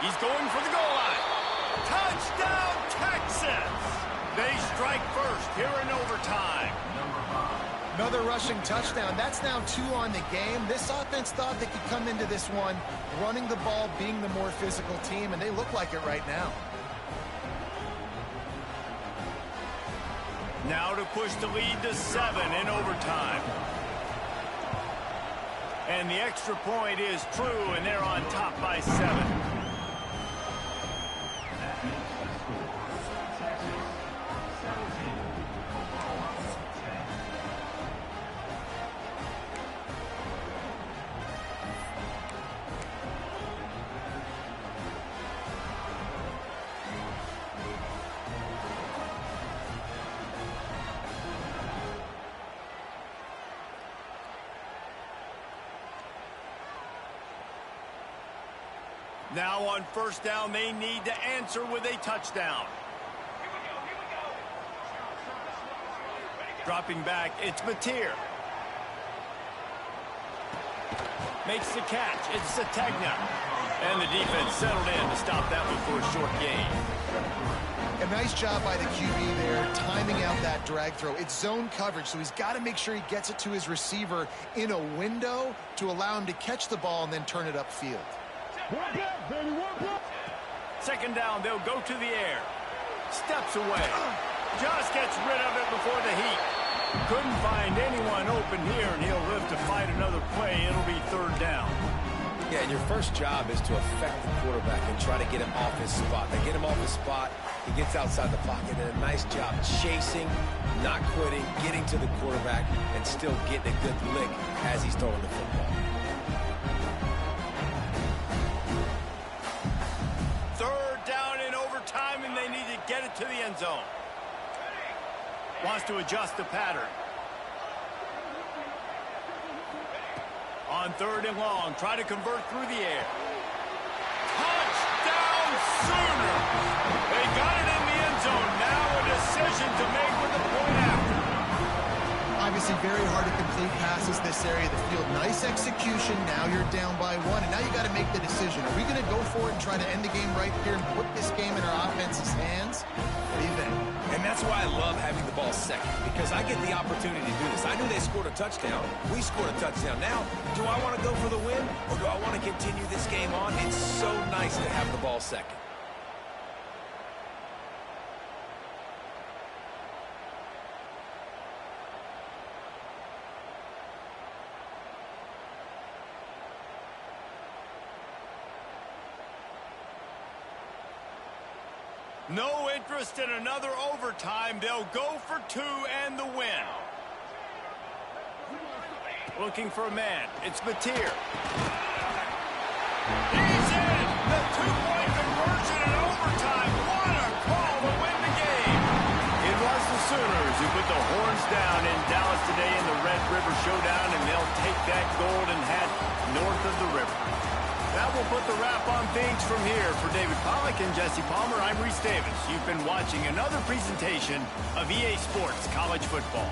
He's going for the goal line. Touchdown, Texas! They strike first here in overtime. Another rushing touchdown. That's now 2 on the game. This offense thought they could come into this one running the ball, being the more physical team, and they look like it right now. Now to push the lead to 7 in overtime. And the extra point is true, and they're on top by 7. Now on first down, they need to answer with a touchdown. Dropping back, it's Mateer. Makes the catch, it's Sategna. And the defense settled in to stop that one for a short gain. A nice job by the QB there, timing out that drag throw. It's zone coverage, so he's got to make sure he gets it to his receiver in a window to allow him to catch the ball and then turn it upfield. Second down, they'll go to the air. Steps away. Just gets rid of it before the heat. Couldn't find anyone open here, and he'll live to fight another play. It'll be third down. Yeah, and your first job is to affect the quarterback and try to get him off his spot. They get him off his spot, he gets outside the pocket, and a nice job chasing, not quitting, getting to the quarterback, and still getting a good lick as he's throwing the football. Third down in overtime, and they need to get it to the end zone. Wants to adjust the pattern. On third and long, try to convert through the air. Touchdown, Sooners! They got it in the end zone. Now a decision to make with the point after. Obviously very hard to complete passes this area of the field. Nice execution. Now you're down by 1, and now you got to make the decision. Are we going to go for it and try to end the game right here and put this game in our offense's hands? What do you think? And that's why I love having the ball second, because I get the opportunity to do this. I knew they scored a touchdown. We scored a touchdown. Now, do I want to go for the win, or do I want to continue this game on? It's so nice to have the ball second. No interest in another overtime. They'll go for 2 and the win. Looking for a man. It's Mateer. He's in! The 2-point conversion in overtime. What a call to win the game. It was the Sooners who put the horns down in Dallas today in the Red River Showdown, and they'll take that golden hat north of the river. That will put the wrap on things from here. For David Pollack and Jesse Palmer, I'm Reese Davis. You've been watching another presentation of EA Sports College Football.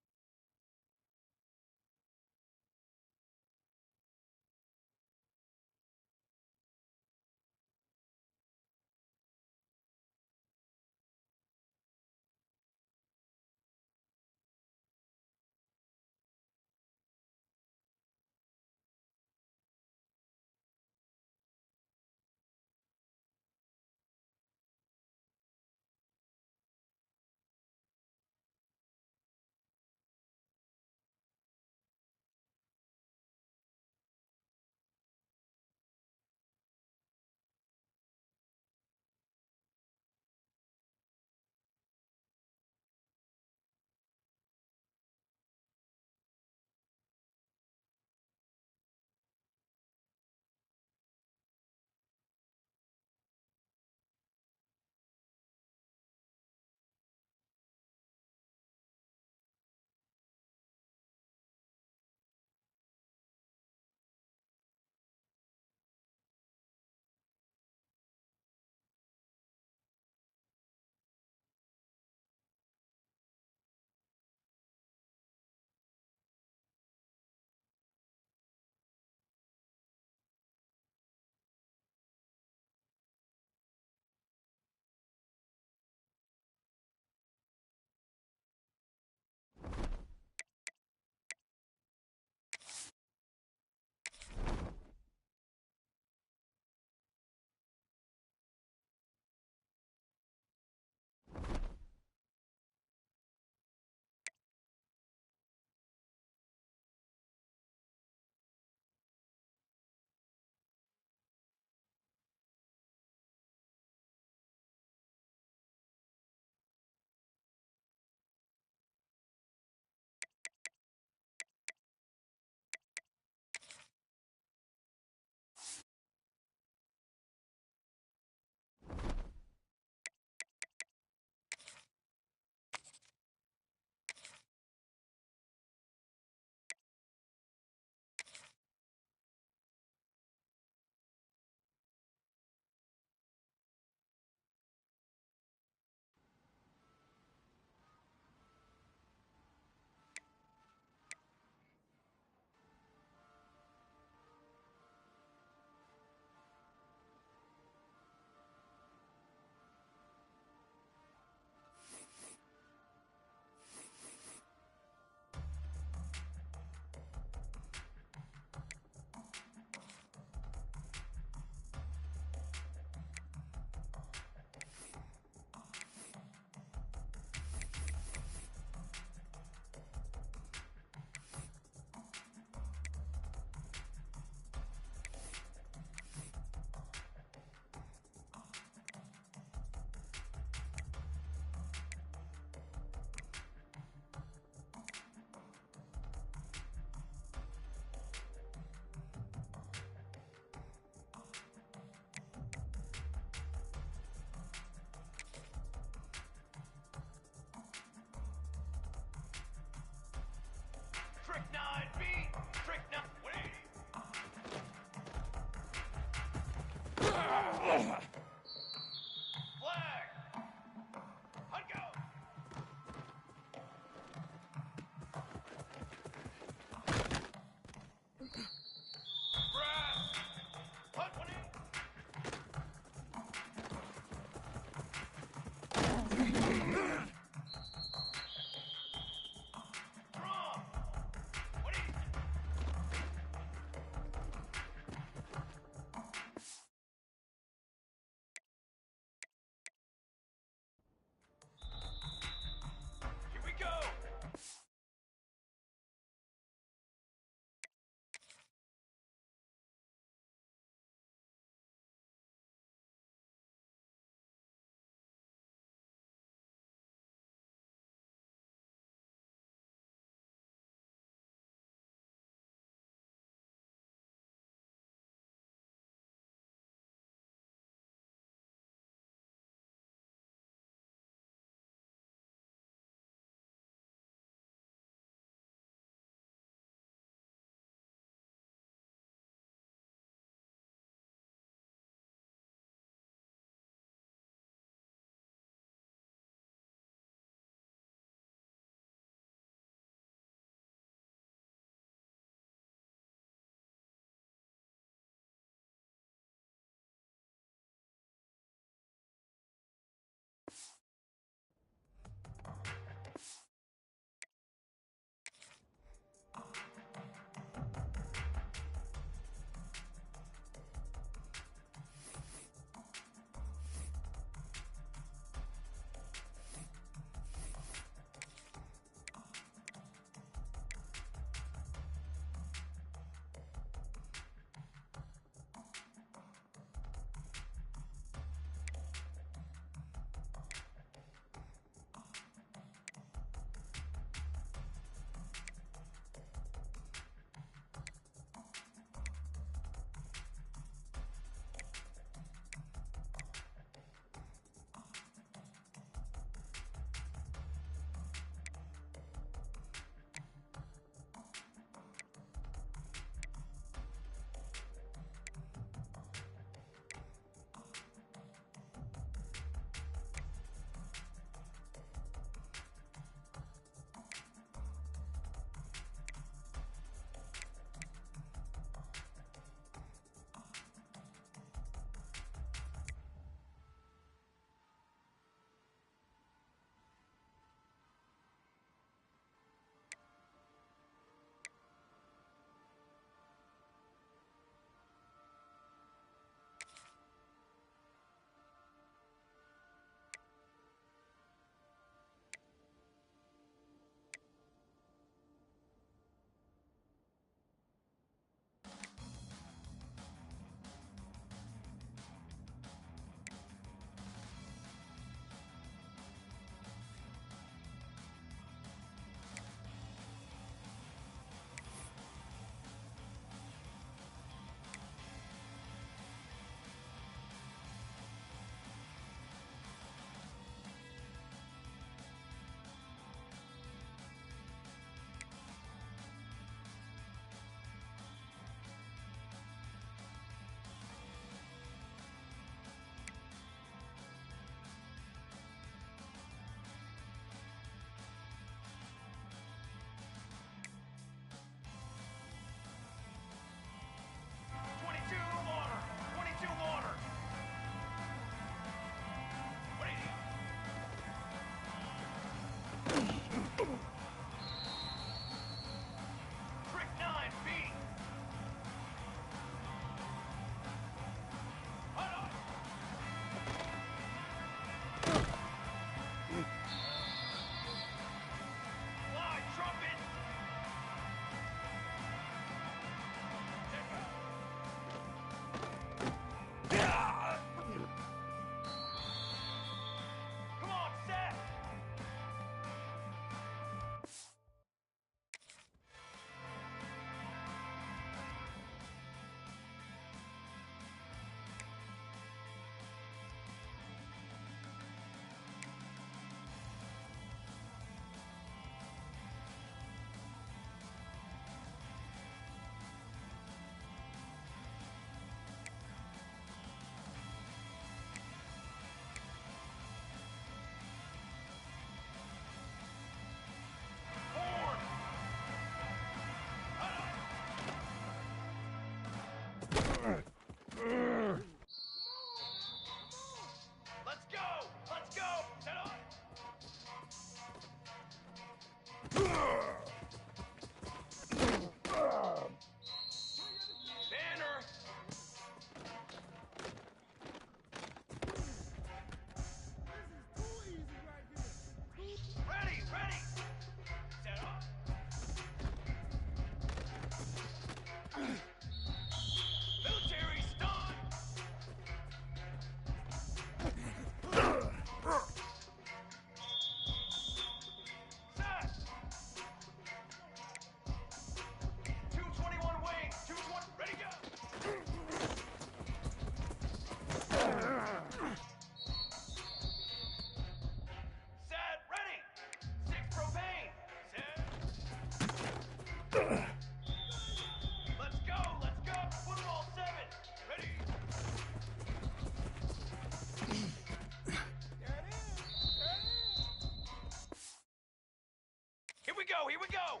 Here we go, here we go!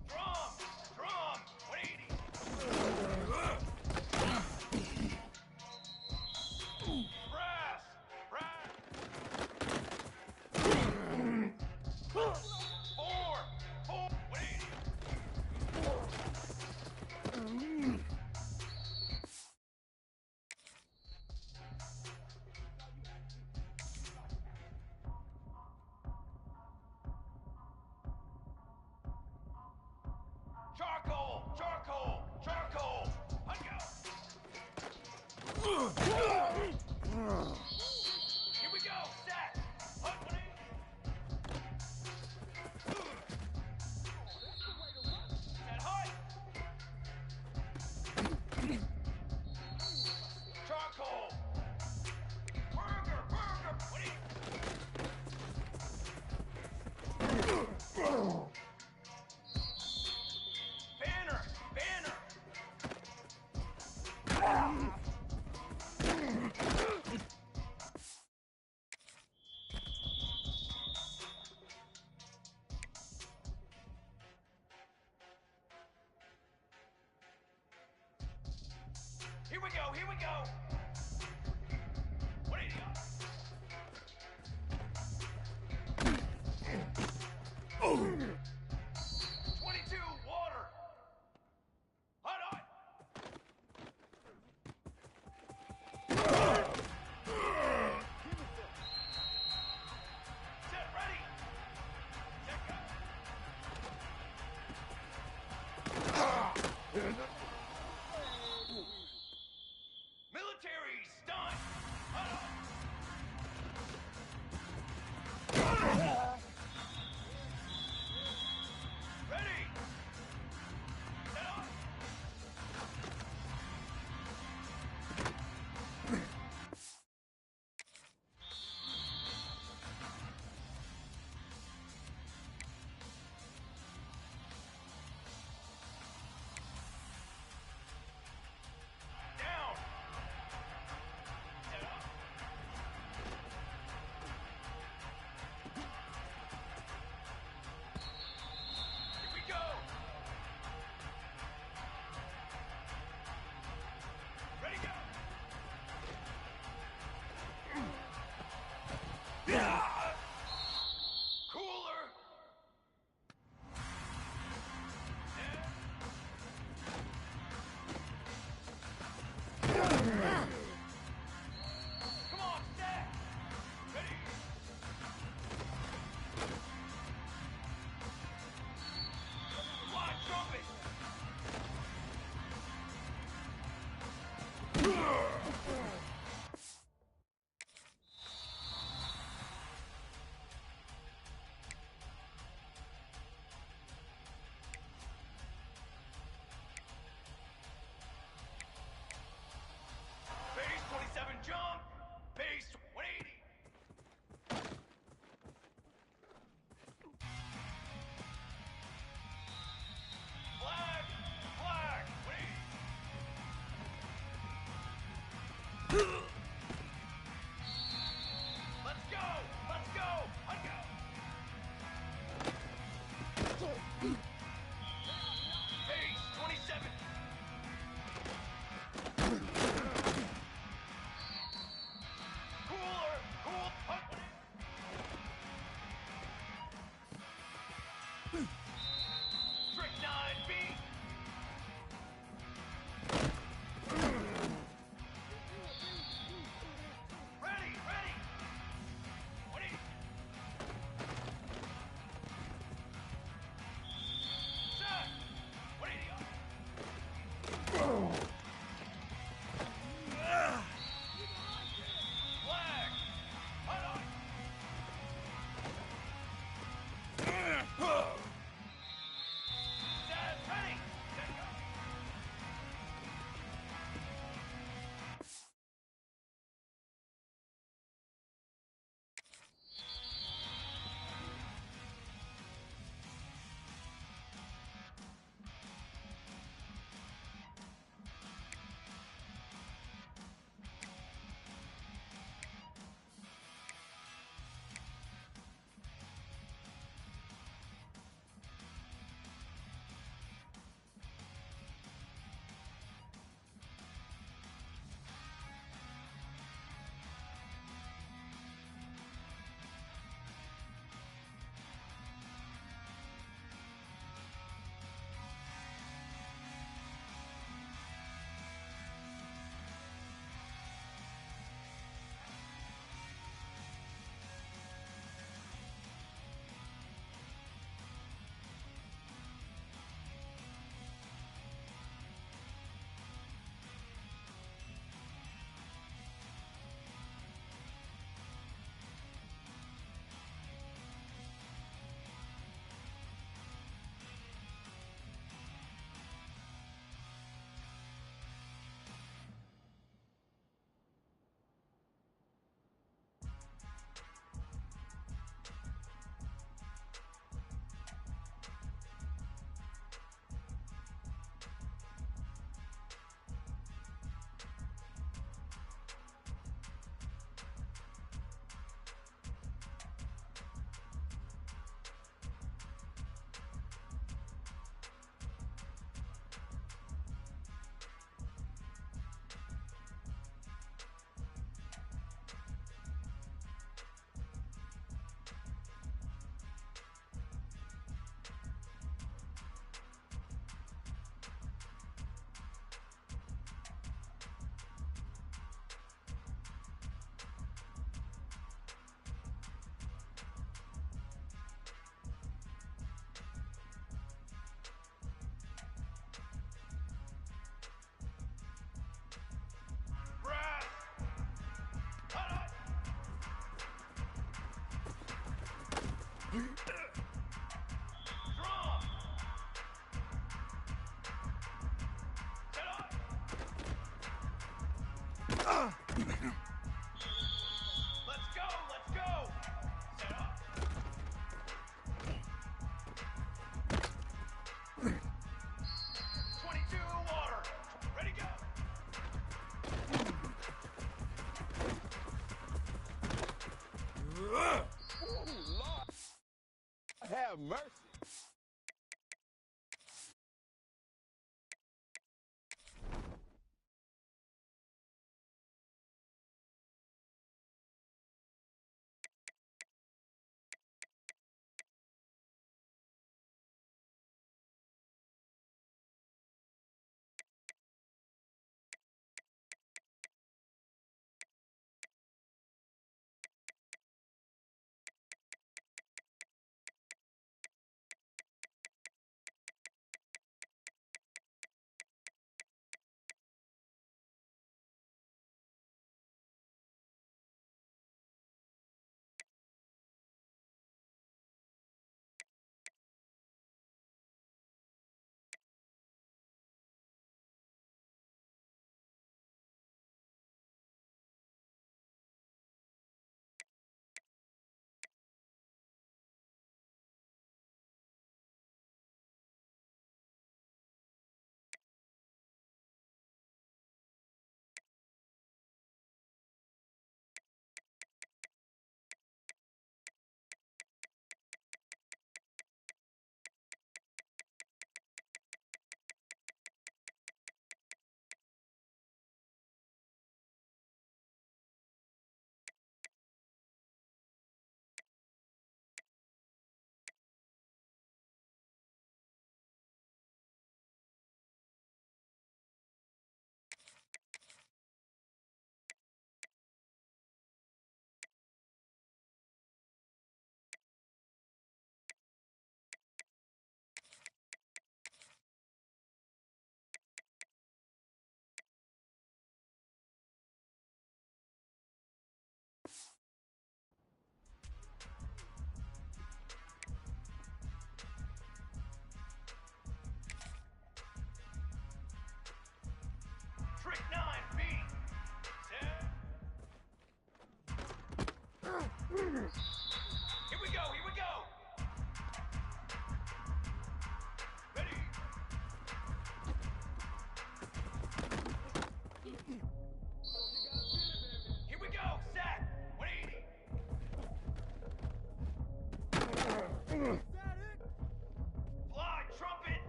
Drum, 180. Brass. 180. Charcoal. Let's go. Here we go. Set. 180. Set high. Charcoal. Burger. 180. Banner. Here we go. 180 up. Oh. 22 water. Hot. Set ready. Set go. Military stunt. Ready. Set up. Down. Set up. Here we go. Ready, go. Cooler. Come on, stack. Ready. Fly trumpet. Base 27 jump. Base 180. Flag. 180. Let's go. Let's go. Base 27. Cooler. Cool. Strychnine B. Let's go, let's go! Set up. 22 water. Ready, go. Have mercy. Trick 9B. Set. Here we go, here we go. Ready. Here we go, set. 180. Fly, trumpet.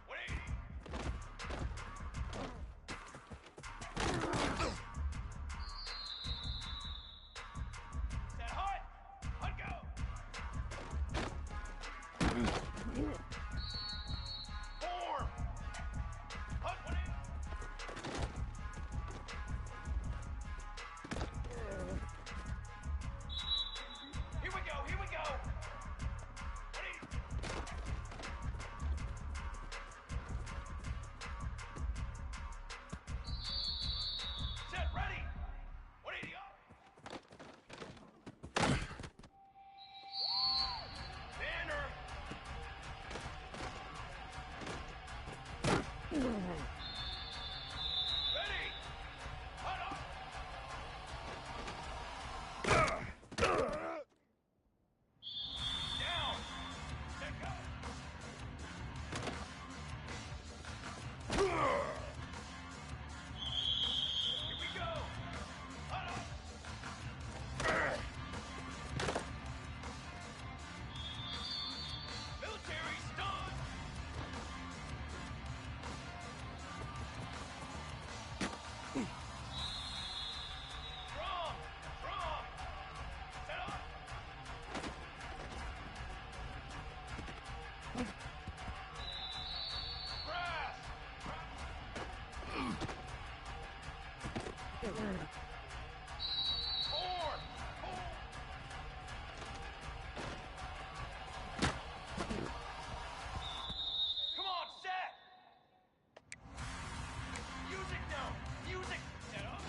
180. Set hut. Hut go. Form. Hut 180. Here we go, here we go. 180. Set, ready. 180 up. Banner. Ready. Hut up. Down. Set, go. Here we go. Hut up. Military stun. Drum. Drum. Set up. Brass. Horn. Horn. Come on, set. Music now. Music. Set up.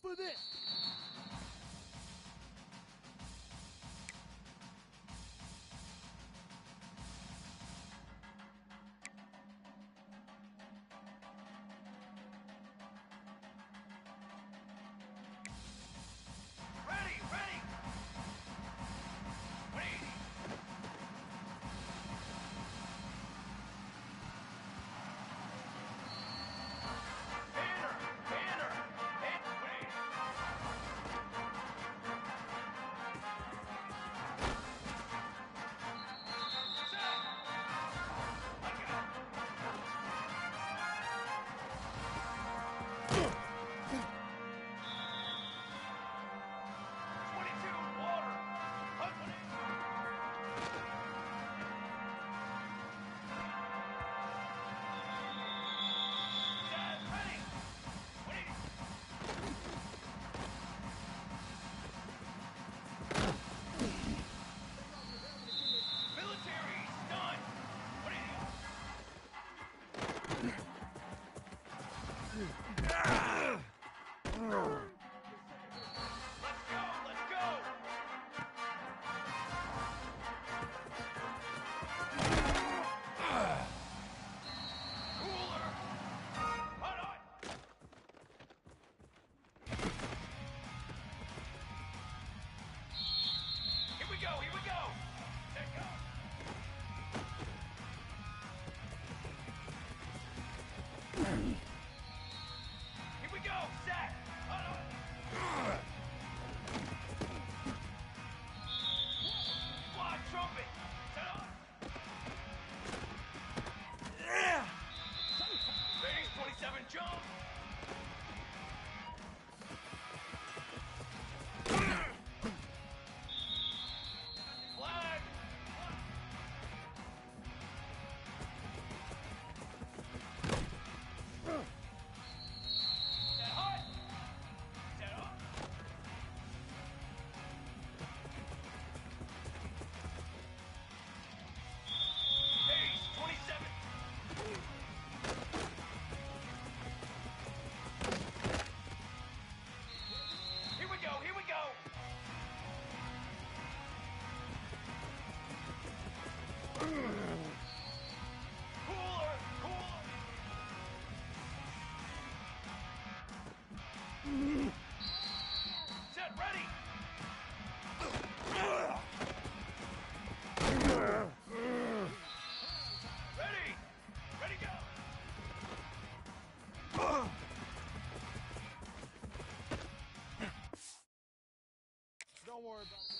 for this. Ready, ready! 180! Banner! Banner! Hit! 180! Set! I got it. Water! Hut 180! Set! Ready! 180! Military! Done! 180! Let's go! Let's go! Cooler! Hot on! Here we go! Here we go! Set go! Here we go! Set! Hot on! Squad trumpet! Set on! Phase 27 jump! Flag! Set hot! Set up! Phase 27! Here we go! Here we go! Cooler! Cooler! Set ready! Ready! Ready go! Don't worry about it.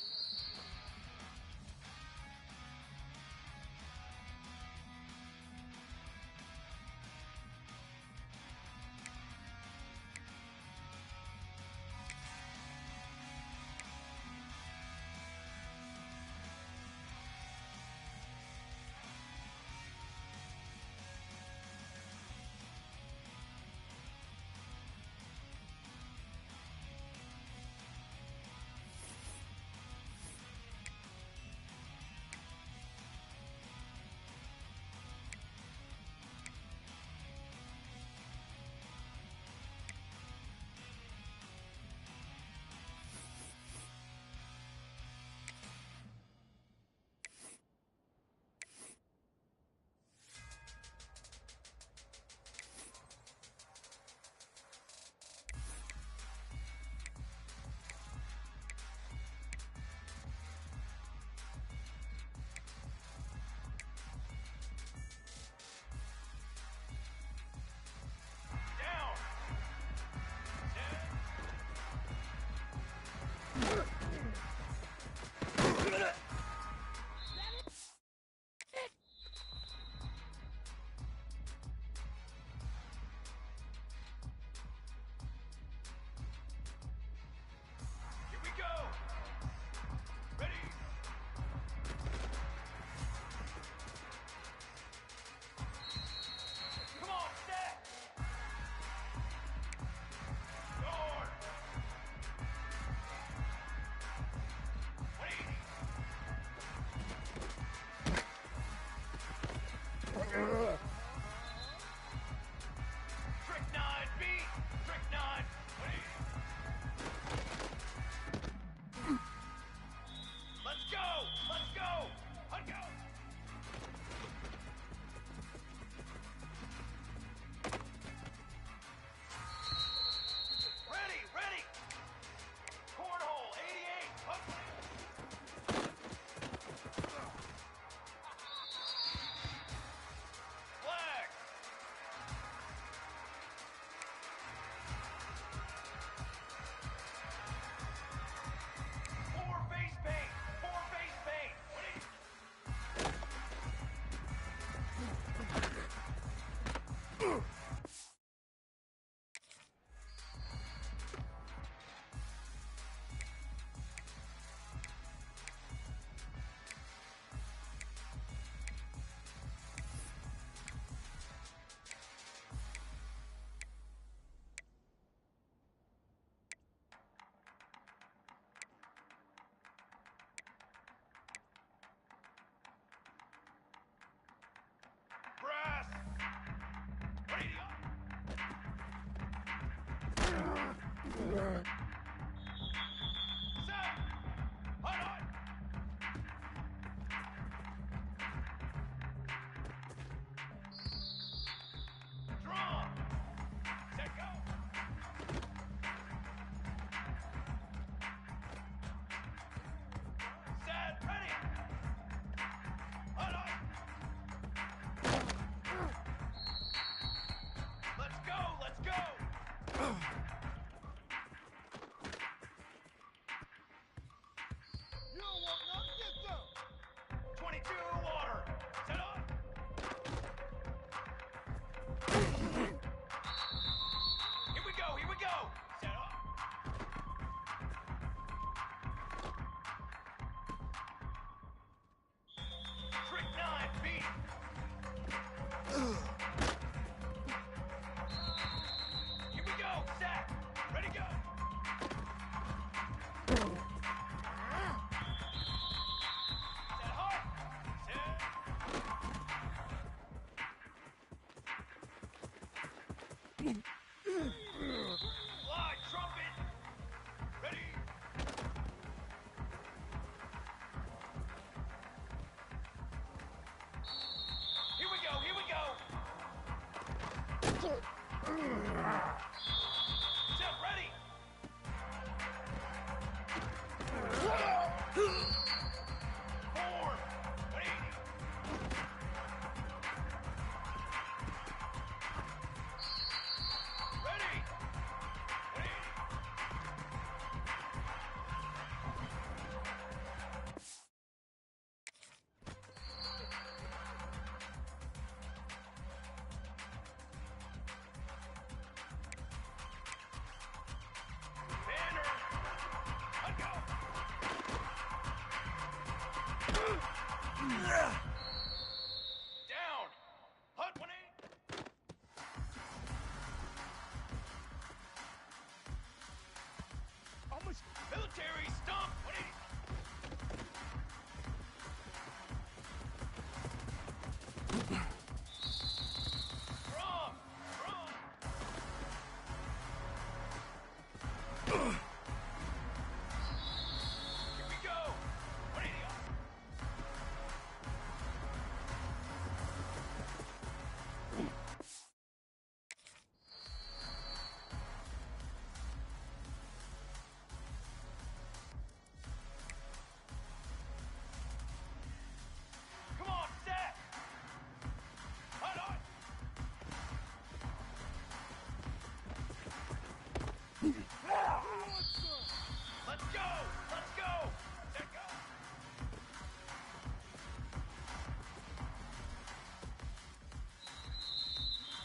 Set. Hold on. Draw. Set, go. Set, ready. Hold on. Let's go, let's go. You don't want none, get some. 22 water. Set up. Here we go, here we go. Set up. Trick 9, beat. Here we go, set. Ready, go. Set hard. Set. Fly, trumpet. Ready. Here we go, here we go. Set, ready. Form. 180. Ready. 180. Banner. Let go. Down. Hut 180. Almost military stomp 180. Strong. Strong. Here we go. 180 off. Come on, set. Hold on. Let's go. Let's go. Set, go.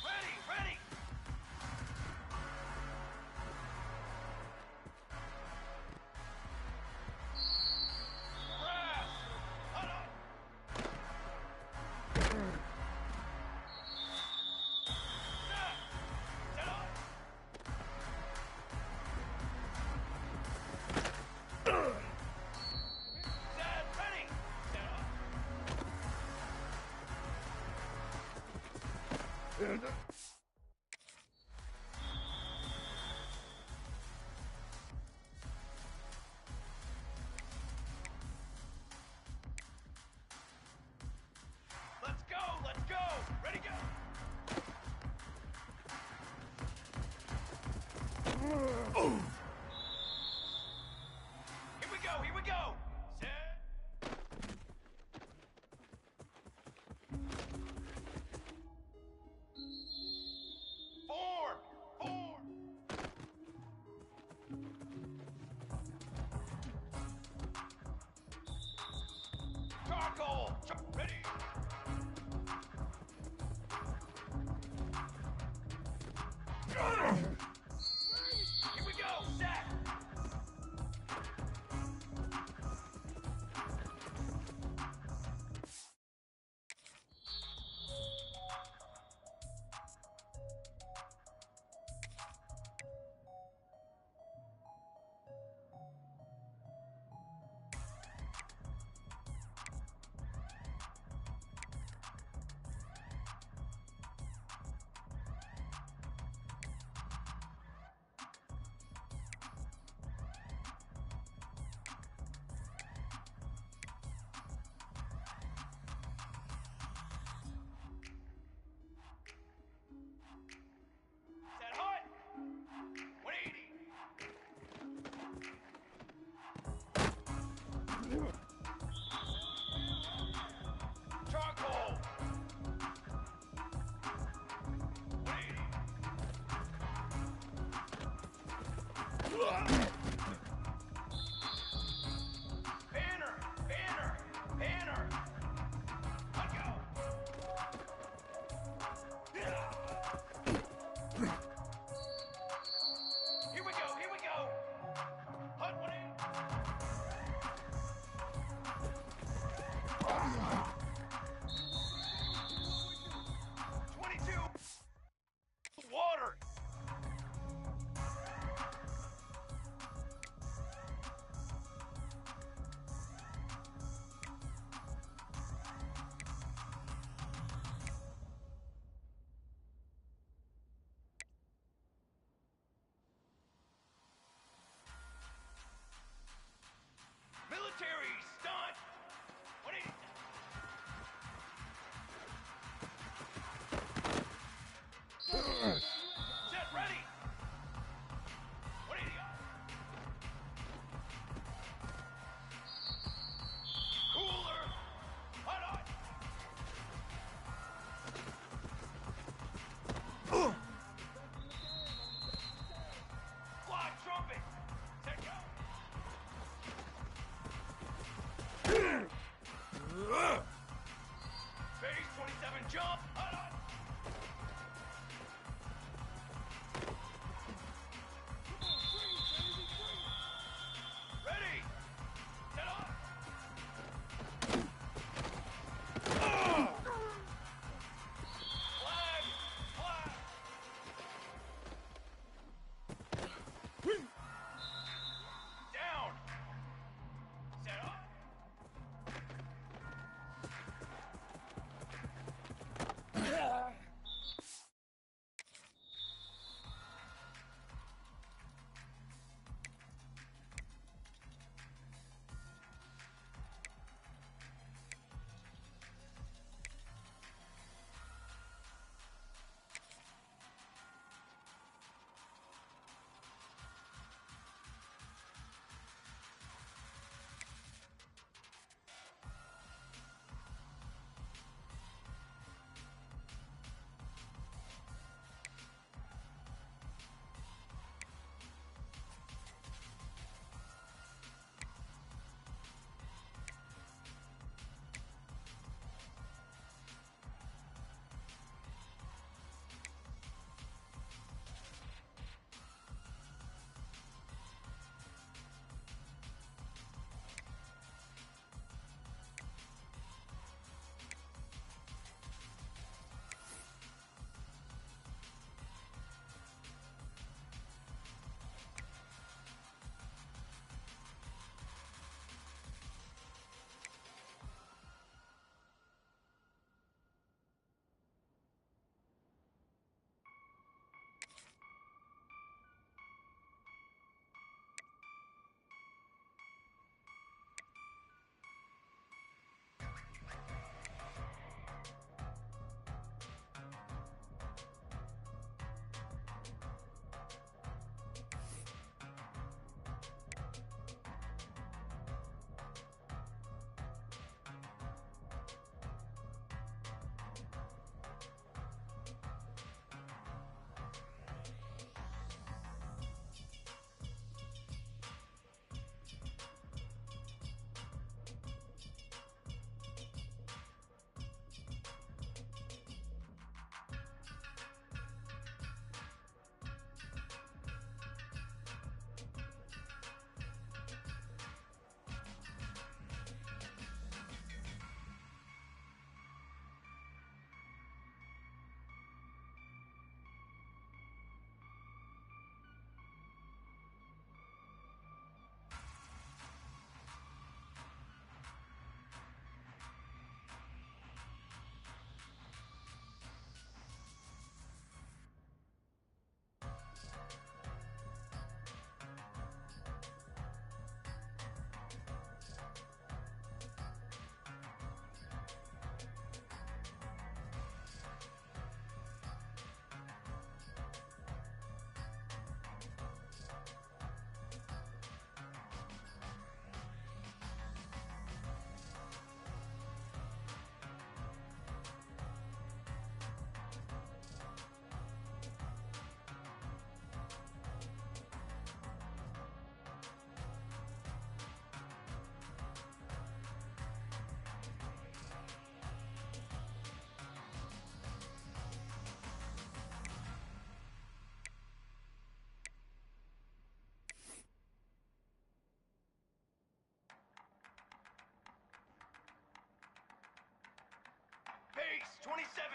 Ready, ready. Brass. Hold on. Set. Set up. Set, ready. Set up. Let's go, let's go. Ready, go. Here we go, here we go. Set. Form, form. Charcoal, ready. Here we go, set. Charcoal. 180. Banner. Let go. Here we go. Hunt 180.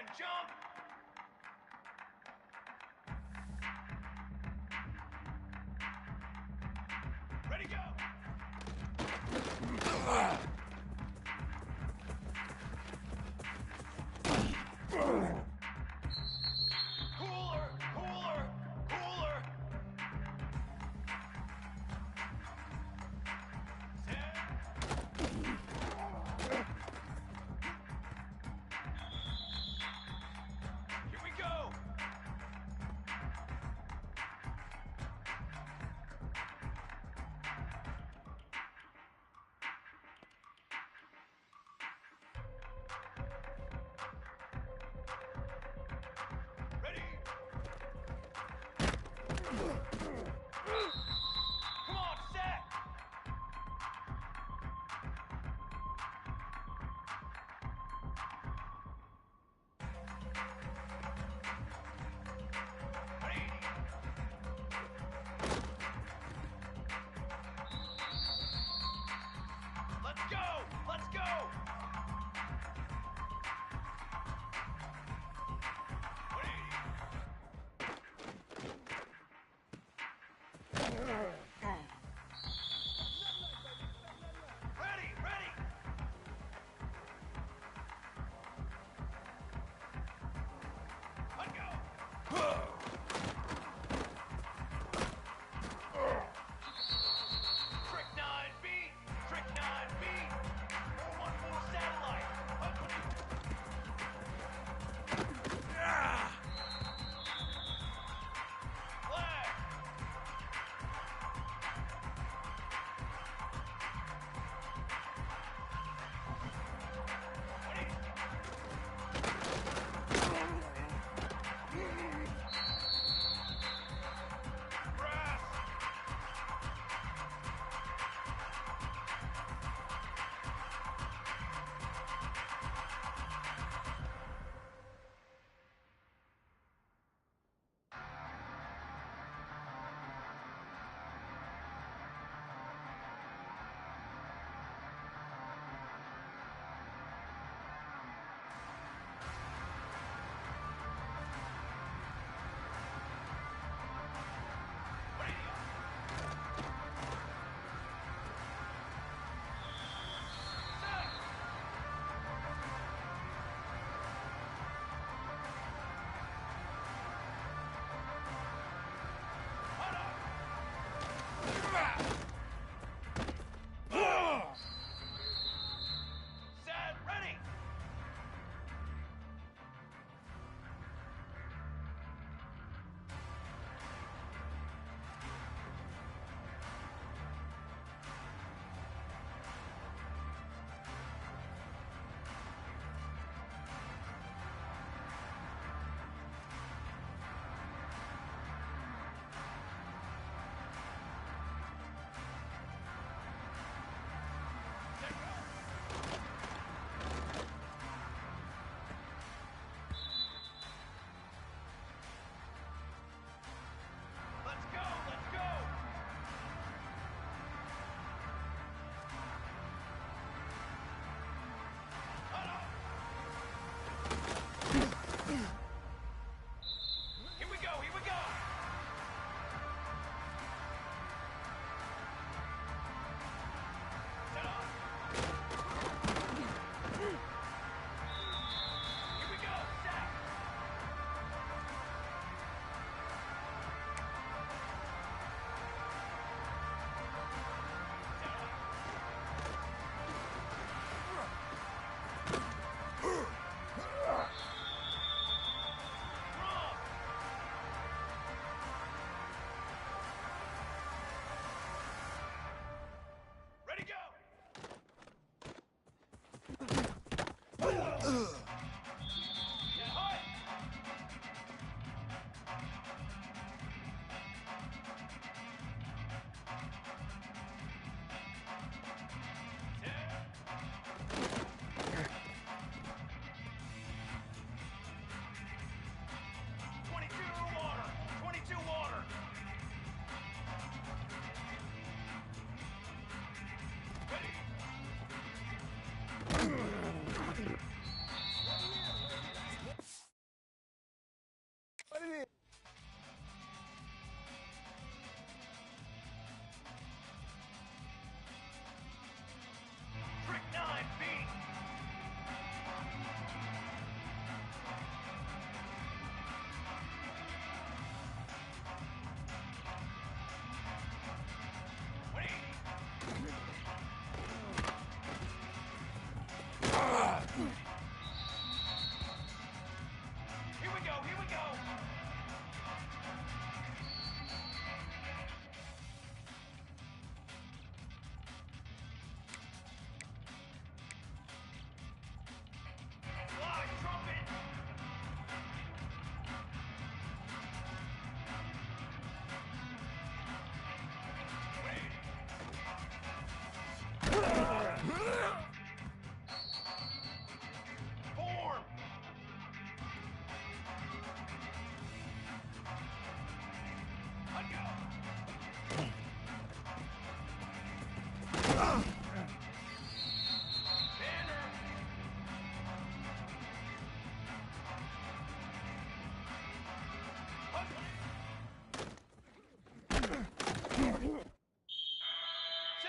and jump. Ready, go. Cooler, cooler, cooler. 10.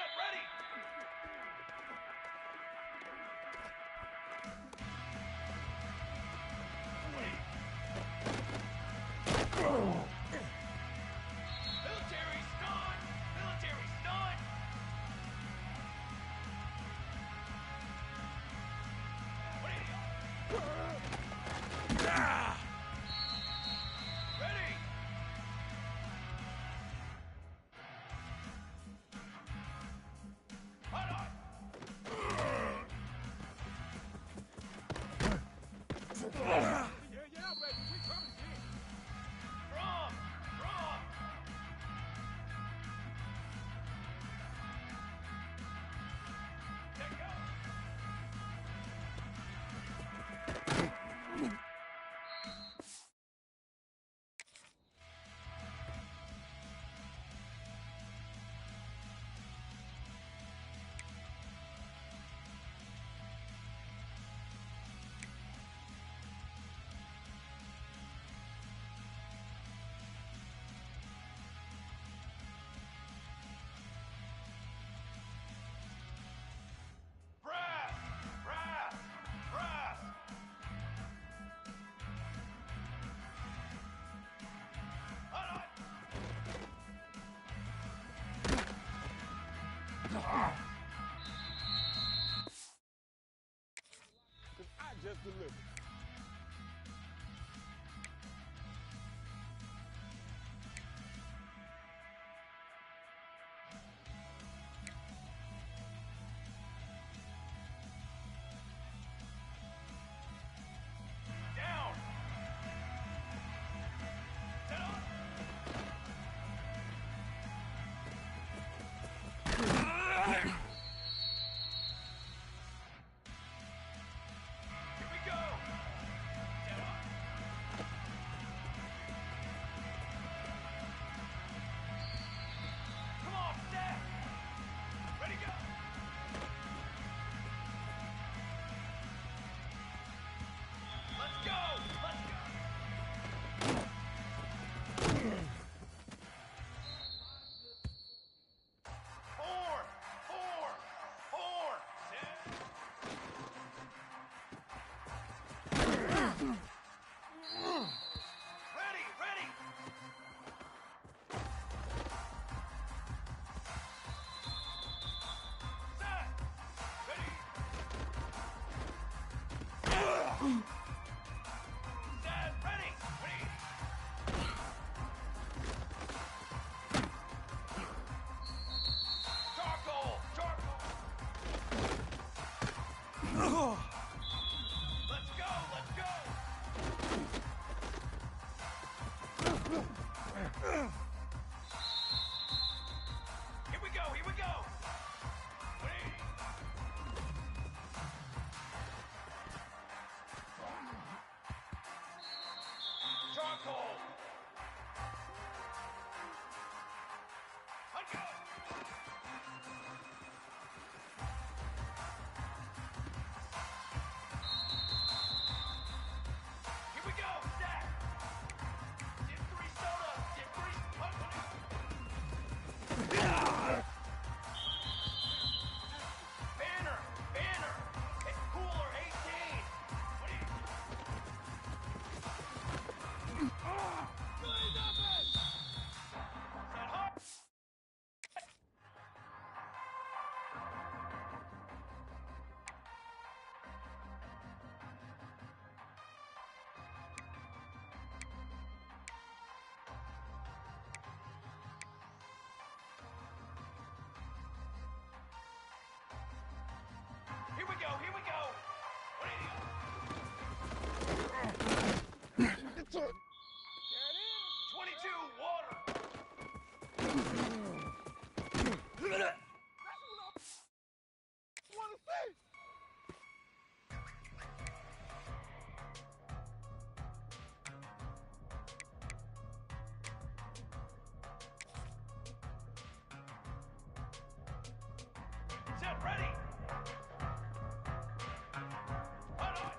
Set, ready! Military stun! Military stun! Ready! Hot on! Yeah, baby, we coming in. Drum! Drum! Let go! Brass! Brass! Brass! Hot on! I just delivered. Down! Set on! Here we go! Set on! Come on, set! Ready, go! Let's go! Let's go! Form! Form! Form! Set! Ready! Ready! Set! Ready! Set! Ready! Ready! Charcoal! Charcoal! Let's go! Let's go! Here we go! Here we go! Ready! Charcoal! Let's go! Here we go! Stack! Dip 3 soda! Dip 3... Banner! Banner! It's cooler 18! What do you... Set hot! Here we go, here we go! What do you... It's a... 22 water! Wanna see? Set, ready! Hot on!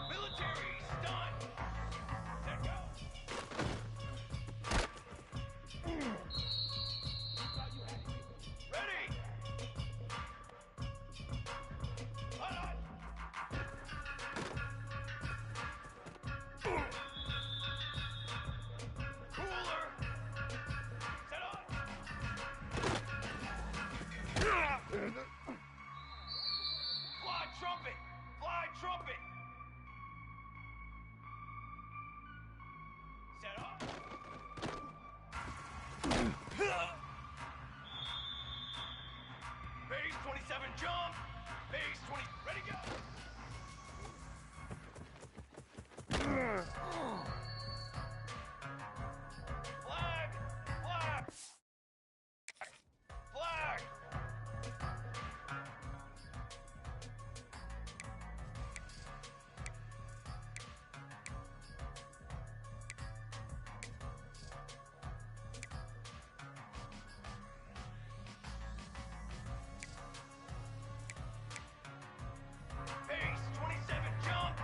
Military stun! Set, go! Fly trumpet! Fly trumpet! Set up. Base 27 jump. Base 20. Ready, go. Flag. Flag. Flag. Base 27 jump.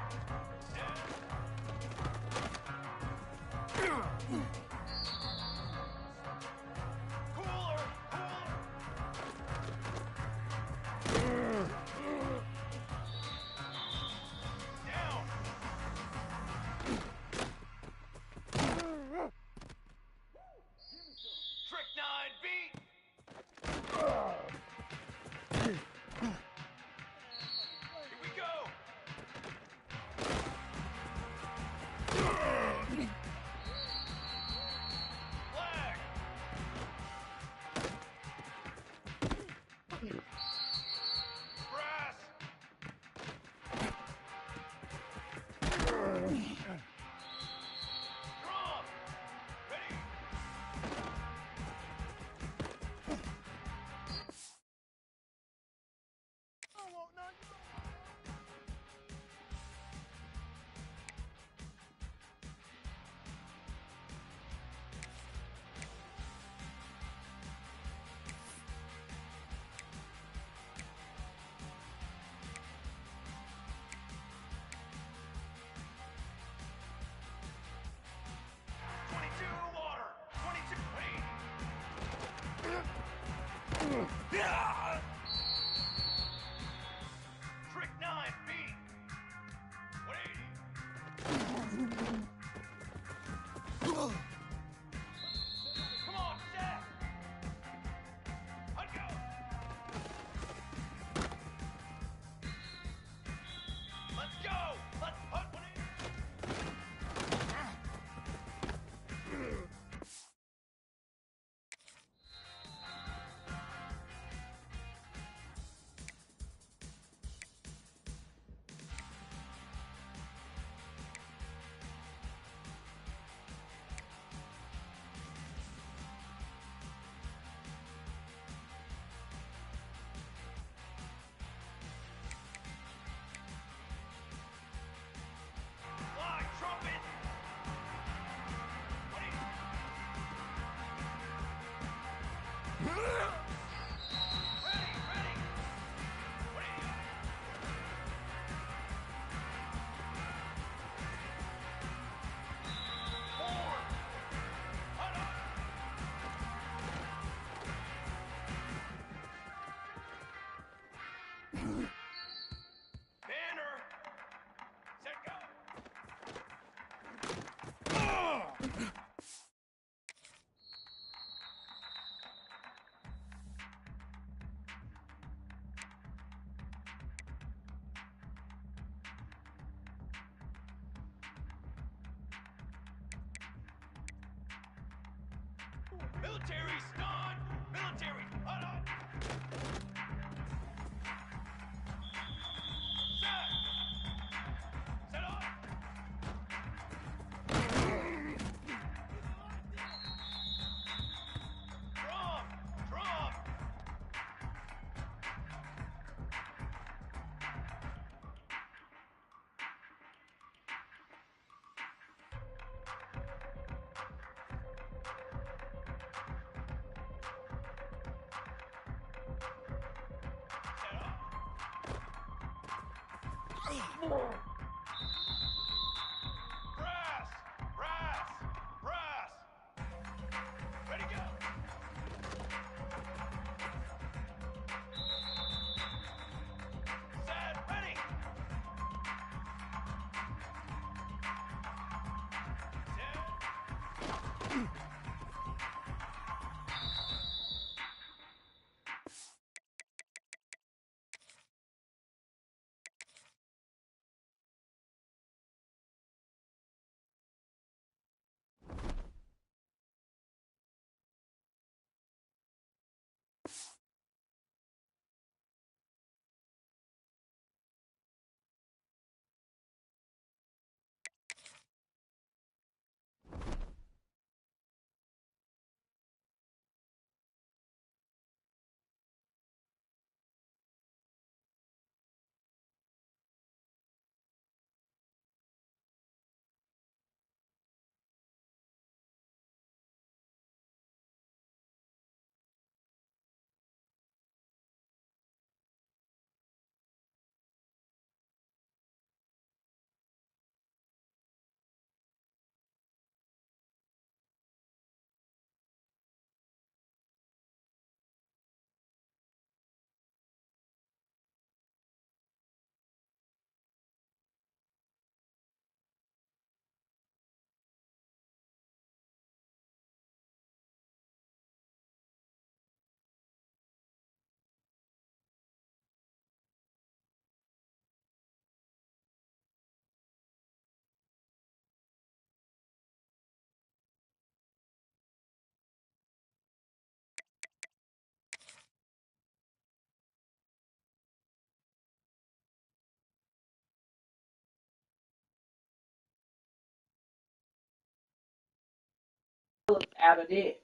Cooler. Down. Trick 9 beat. Here we go. Flag. Brass. Drum. Ready. I won't not go. Water. 22. Trick 9 beat. 180. Come on, set. I'd go. Let's go. Let's hunt 180. Fly trumpet. Ready. Forward. Banner. Set go. Military stun! Military! Hot! Set! Set up! Drum! Set up! Out of it.